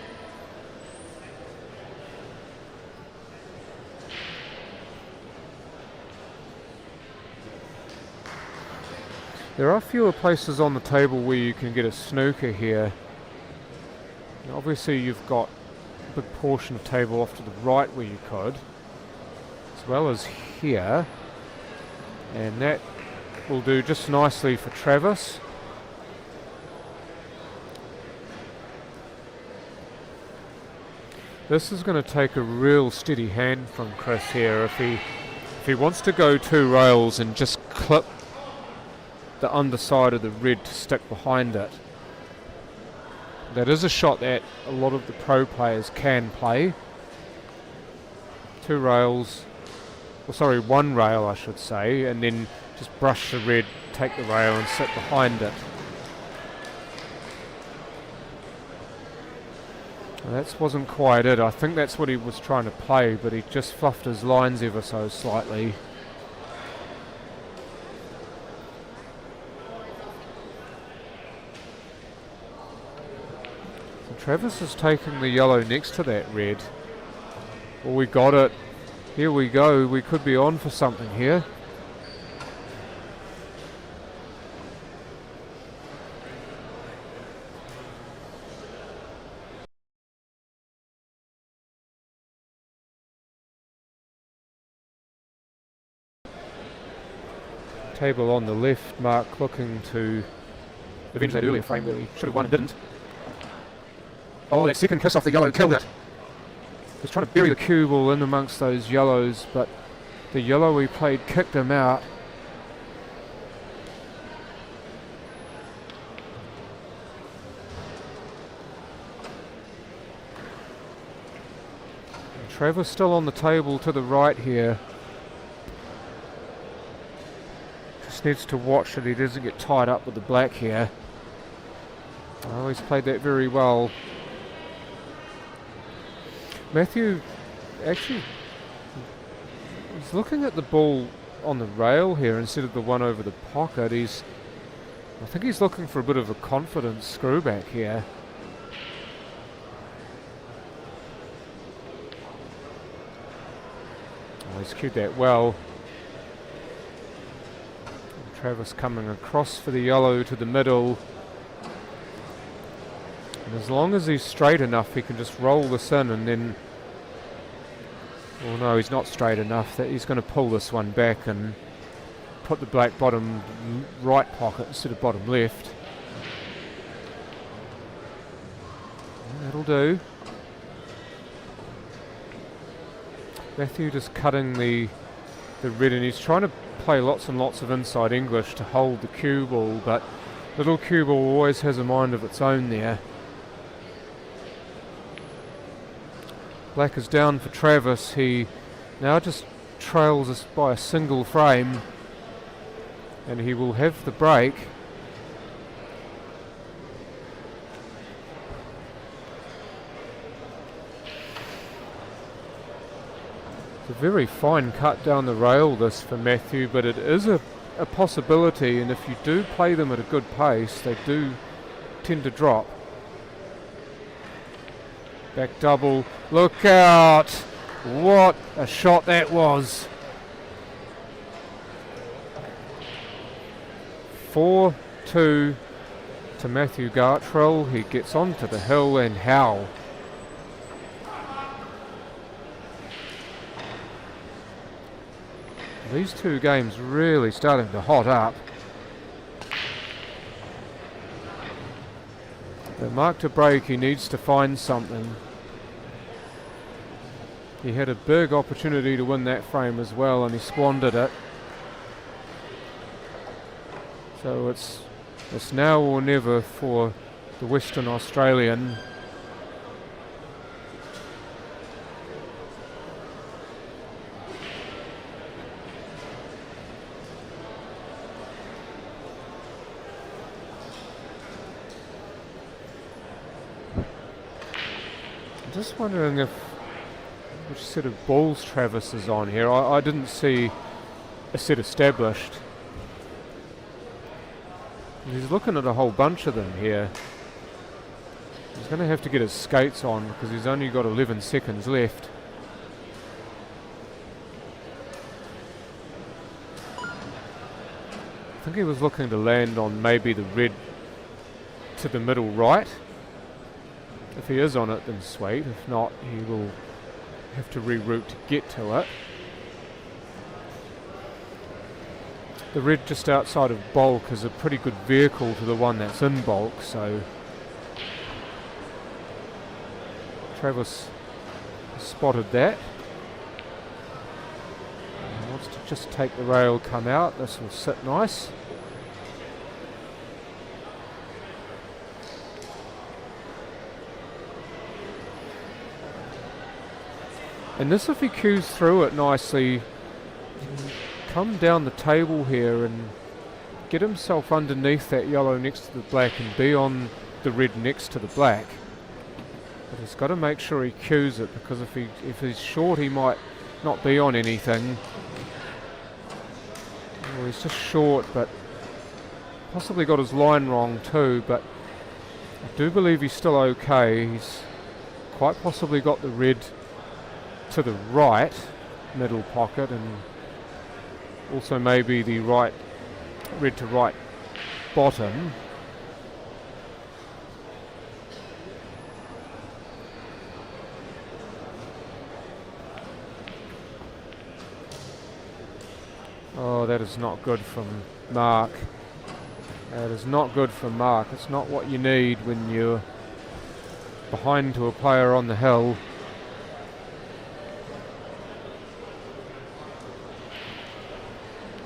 There are fewer places on the table where you can get a snooker here. Now obviously you've got a big portion of table off to the right where you could, as well as here, and that will do just nicely for Travis. This is going to take a real steady hand from Chris here if he wants to go 2 rails and just clip the underside of the red to stick behind it. That is a shot that a lot of the pro players can play. 2 rails, well, sorry, 1 rail I should say, and then just brush the red, take the rail and sit behind it. Well, that wasn't quite it. I think that's what he was trying to play, but he just fluffed his lines ever so slightly. Travis is taking the yellow next to that red. Well, we got it. Here we go. We could be on for something here. Table on the left, Mark looking to avenge that earlier frame where he should have won and didn't. Oh, that second kiss off the yellow killed it. He's trying to bury the cue ball in amongst those yellows, but the yellow he played kicked him out. And Travis still on the table to the right here. Just needs to watch that he doesn't get tied up with the black here. Oh, he's played that very well. Matthew, actually, he's looking at the ball on the rail here instead of the one over the pocket. I think he's looking for a bit of a confidence screw back here. Oh, he's cued that well. And Travis coming across for the yellow to the middle. And as long as he's straight enough, he can just roll this in and then... Oh no, he's not straight enough. That he's going to pull this one back and put the black bottom right pocket instead of bottom left. That'll do. Matthew just cutting the red, and he's trying to play lots and lots of inside English to hold the cue ball, but little cue ball always has a mind of its own there. Black is down for Travis. He now just trails us by a single frame, and he will have the break. It's a very fine cut down the rail this for Matthew, but it is a possibility, and if you do play them at a good pace, they do tend to drop. Back double, look out! What a shot that was! 4-2 to Matthew Gartrol. He gets onto the hill, and how? These two games really starting to hot up. The mark to break, he needs to find something. He had a big opportunity to win that frame as well, and he squandered it. So it's now or never for the Western Australian. I'm just wondering which set of balls Travis is on here. I didn't see a set established. He's looking at a whole bunch of them here. He's going to have to get his skates on because he's only got 11 seconds left. I think he was looking to land on maybe the red to the middle right. If he is on it, then sweet. If not, he will have to reroute to get to it. The red just outside of bulk is a pretty good vehicle to the one that's in bulk, so Travis spotted that. And wants to just take the rail, come out. This will sit nice. And this, if he cues through it nicely, come down the table here and get himself underneath that yellow next to the black and be on the red next to the black. But he's got to make sure he cues it, because if he's short, he might not be on anything. Well, he's just short, but possibly got his line wrong too, but I do believe he's still okay. He's quite possibly got the red to the right middle pocket, and also maybe the right red to right bottom. Oh, that is not good from Mark. That is not good from Mark. It's not what you need when you're behind to a player on the hill.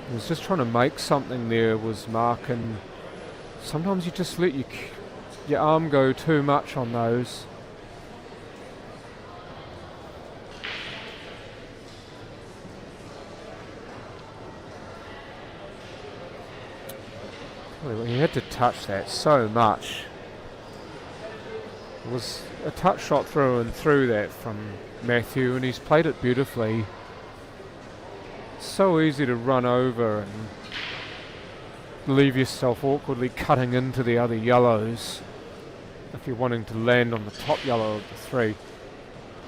He was just trying to make something there, was Mark, and sometimes you just let your arm go too much on those. He had to touch that so much. It was a touch shot through and through that from Matthew, and he's played it beautifully. So easy to run over and leave yourself awkwardly cutting into the other yellows if you're wanting to land on the top yellow of the three.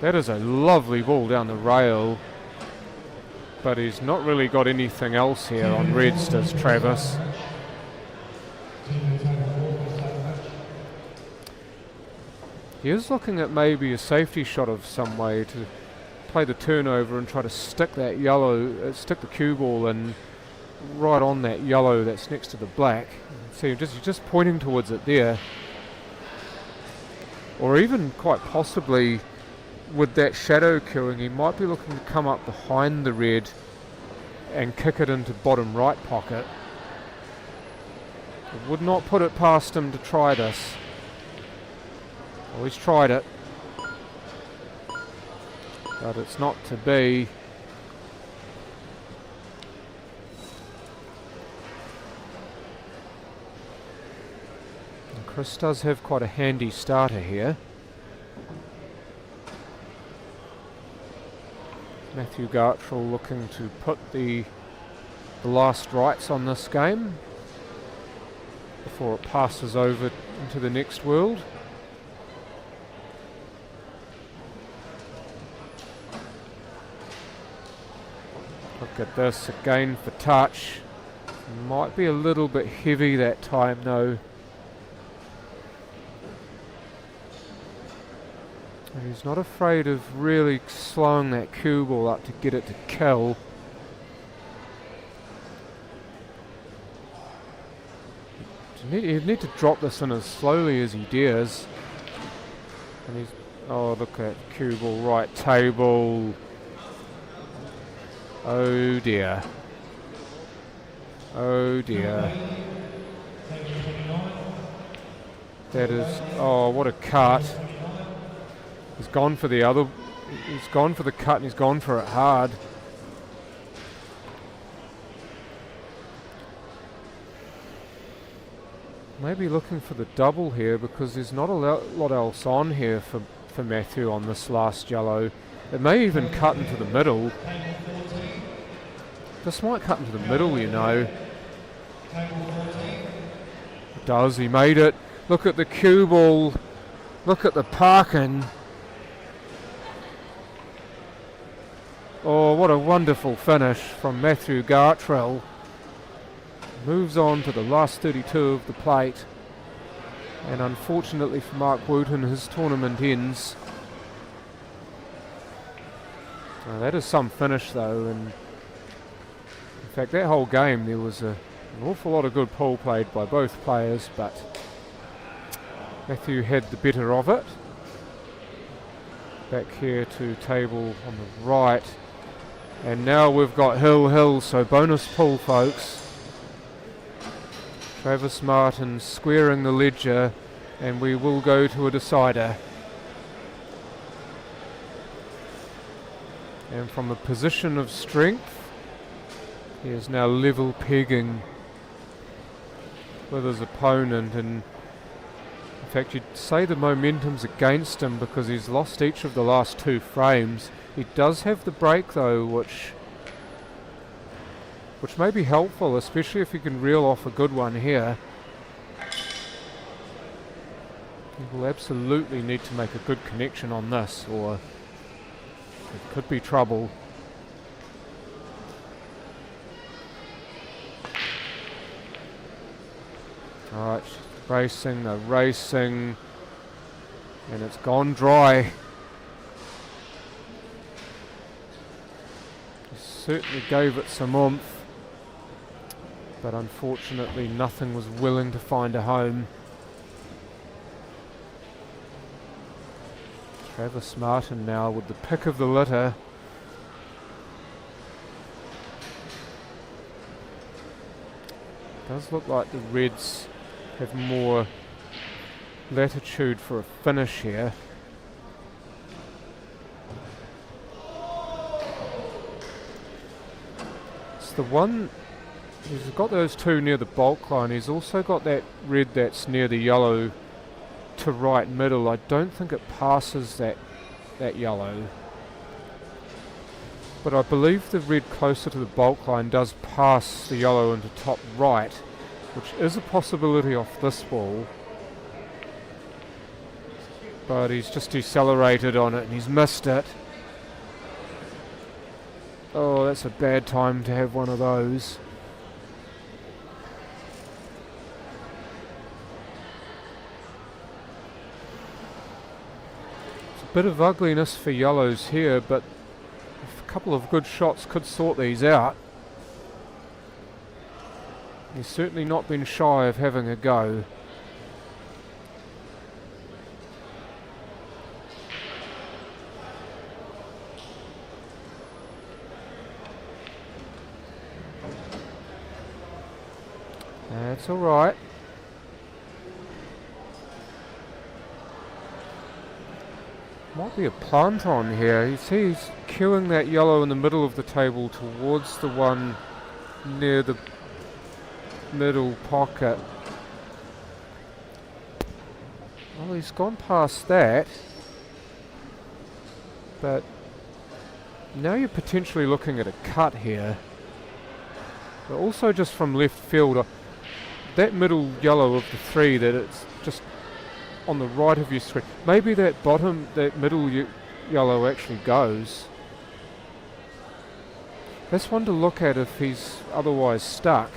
That is a lovely ball down the rail, but he's not really got anything else here on reds, does Travis. He is looking at maybe a safety shot of some way to play the turnover and try to stick that yellow, stick the cue ball in right on that yellow that's next to the black. See, he's just pointing towards it there. Or even quite possibly with that shadow queuing, he might be looking to come up behind the red and kick it into bottom right pocket. I would not put it past him to try this. Well, he's tried it, but it's not to be. And Chris does have quite a handy starter here. Matthew Gartrol looking to put the last rights on this game before it passes over into the next world. Look at this again for touch. Might be a little bit heavy that time though. And he's not afraid of really slowing that cue ball up to get it to kill. He'd need to drop this in as slowly as he dares. And he's, oh, look at cue ball right table. Oh dear. Oh dear. That is, oh, what a cut. He's gone for the other, he's gone for the cut and he's gone for it hard. Maybe looking for the double here because there's not a lot else on here for Matthew on this last yellow. It may even cut into the middle. This might cut into the middle, you know. It does, he made it. Look at the cue ball. Look at the parking. Oh, what a wonderful finish from Matthew Gartrol. Moves on to the last 32 of the plate. And unfortunately for Mark Wooten, his tournament ends. Now that is some finish though, and in fact that whole game there was an awful lot of good pool played by both players, but Matthew had the better of it. Back here to table on the right, and now we've got Hill, so bonus pool folks. Travis Martin squaring the ledger, and we will go to a decider. And from a position of strength, he is now level pegging with his opponent, and in fact you'd say the momentum's against him because he's lost each of the last 2 frames. He does have the break though, which may be helpful, especially if you can reel off a good one here. He will absolutely need to make a good connection on this, or it could be trouble. Alright, they're racing, and it's gone dry. He certainly gave it some oomph, but unfortunately nothing was willing to find a home. Travis Martin now with the pick of the litter. Does look like the Reds have more latitude for a finish here. It's the one, he's got those 2 near the bulk line. He's also got that red that's near the yellow to right middle. I don't think it passes that yellow, but I believe the red closer to the bulk line does pass the yellow into top right, which is a possibility off this ball, but he's just decelerated on it and he's missed it. Oh, that's a bad time to have one of those. Bit of ugliness for yellows here, but a couple of good shots could sort these out. He's certainly not been shy of having a go. That's all right. Might be a plant on here. You see he's cueing that yellow in the middle of the table towards the one near the middle pocket. Well, he's gone past that, but now you're potentially looking at a cut here. But also just from left field, that middle yellow of the 3 that it's just on the right of your screen. Maybe that middle yellow actually goes. That's one to look at if he's otherwise stuck.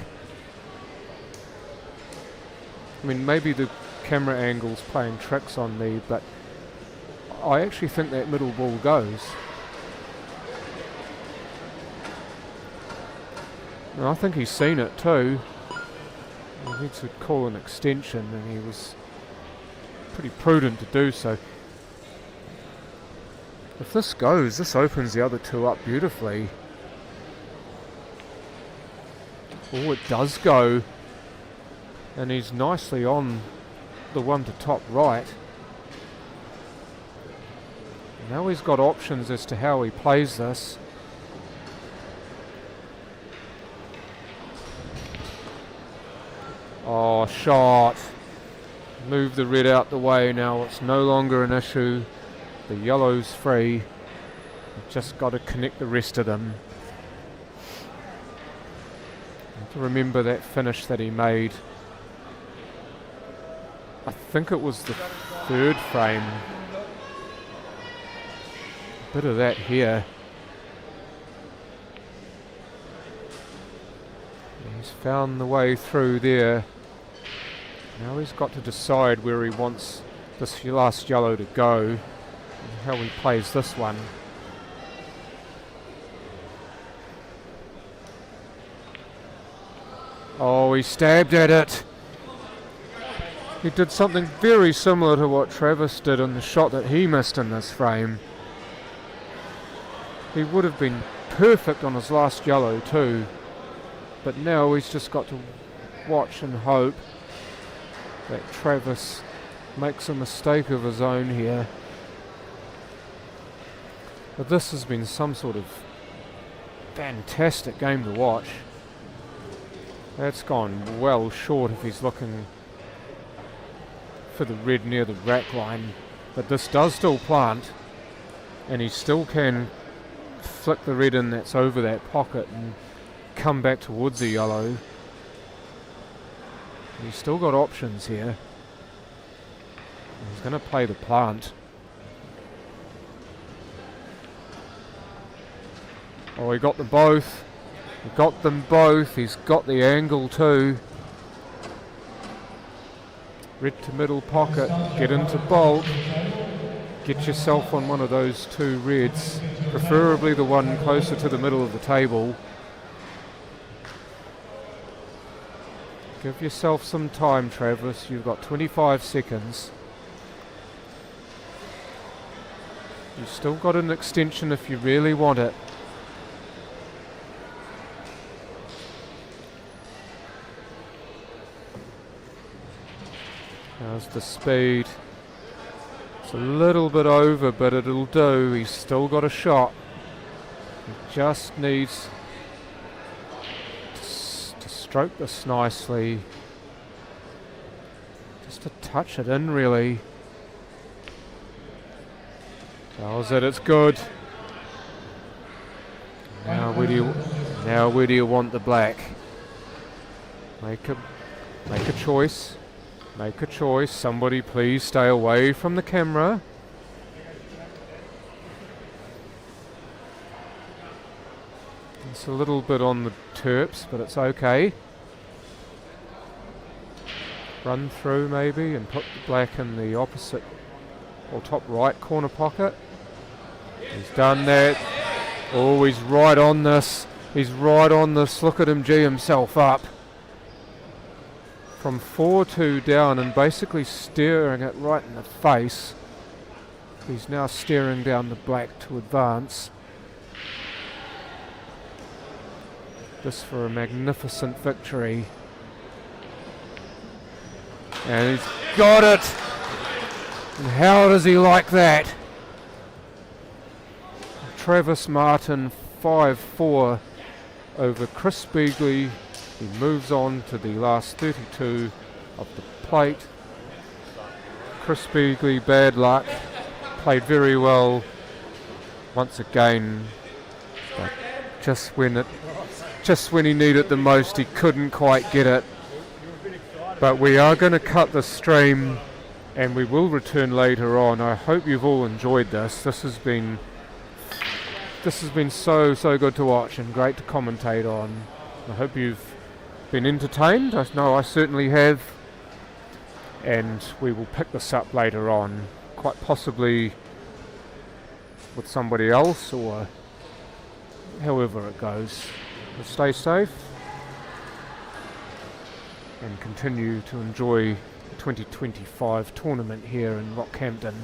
I mean, maybe the camera angle's playing tricks on me, but I actually think that middle ball goes. And I think he's seen it too. He needs to call an extension, and he was pretty prudent to do so. If this goes, this opens the other 2 up beautifully. Oh, it does go, and he's nicely on the one to top right. Now he's got options as to how he plays this. Oh, shot. Move the red out the way now. It's no longer an issue. The yellow's free. You've just got to connect the rest of them. To remember that finish that he made. I think it was the third frame. A bit of that here. He's found the way through there. Now he's got to decide where he wants this last yellow to go and how he plays this one. Oh, he stabbed at it. He did something very similar to what Travis did in the shot that he missed in this frame. He would have been perfect on his last yellow too. But now he's just got to watch and hope that Travis makes a mistake of his own here. But this has been some sort of fantastic game to watch. That's gone well short if he's looking for the red near the rack line. But this does still plant, and he still can flick the red in that's over that pocket and come back towards the yellow. He's still got options here. He's going to play the plant. Oh, he got them both. He got them both. He's got the angle too. Red to middle pocket. Get into bulk. Get yourself on one of those two reds. Preferably the one closer to the middle of the table. Give yourself some time, Travis. You've got 25 seconds. You've still got an extension if you really want it. How's the speed? It's a little bit over, but it'll do. He's still got a shot. He just needs to stroke this nicely. Just to touch it in, really. How's it? It's good. Now where do you want the black? Make a choice. Make a choice. Somebody please stay away from the camera. It's a little bit on the terps, but it's okay. Run through maybe and put the black in the opposite or top right corner pocket. He's done that. Oh, he's right on this. He's right on this. Look at him G himself up. From 4-2 down and basically staring it right in the face. He's now staring down the black to advance. This for a magnificent victory. And he's got it! And how does he like that? Travis Martin 5-4 over Chris Beagley. He moves on to the last 32 of the plate. Chris Beagley, bad luck. Played very well once again, but just when he needed it the most, he couldn't quite get it. But we are going to cut the stream and we will return later on. I hope you've all enjoyed this. This has been so good to watch and great to commentate on. I hope you've been entertained. I know I certainly have, and we will pick this up later on, quite possibly with somebody else or however it goes. But stay safe and continue to enjoy the 2025 tournament here in Rockhampton.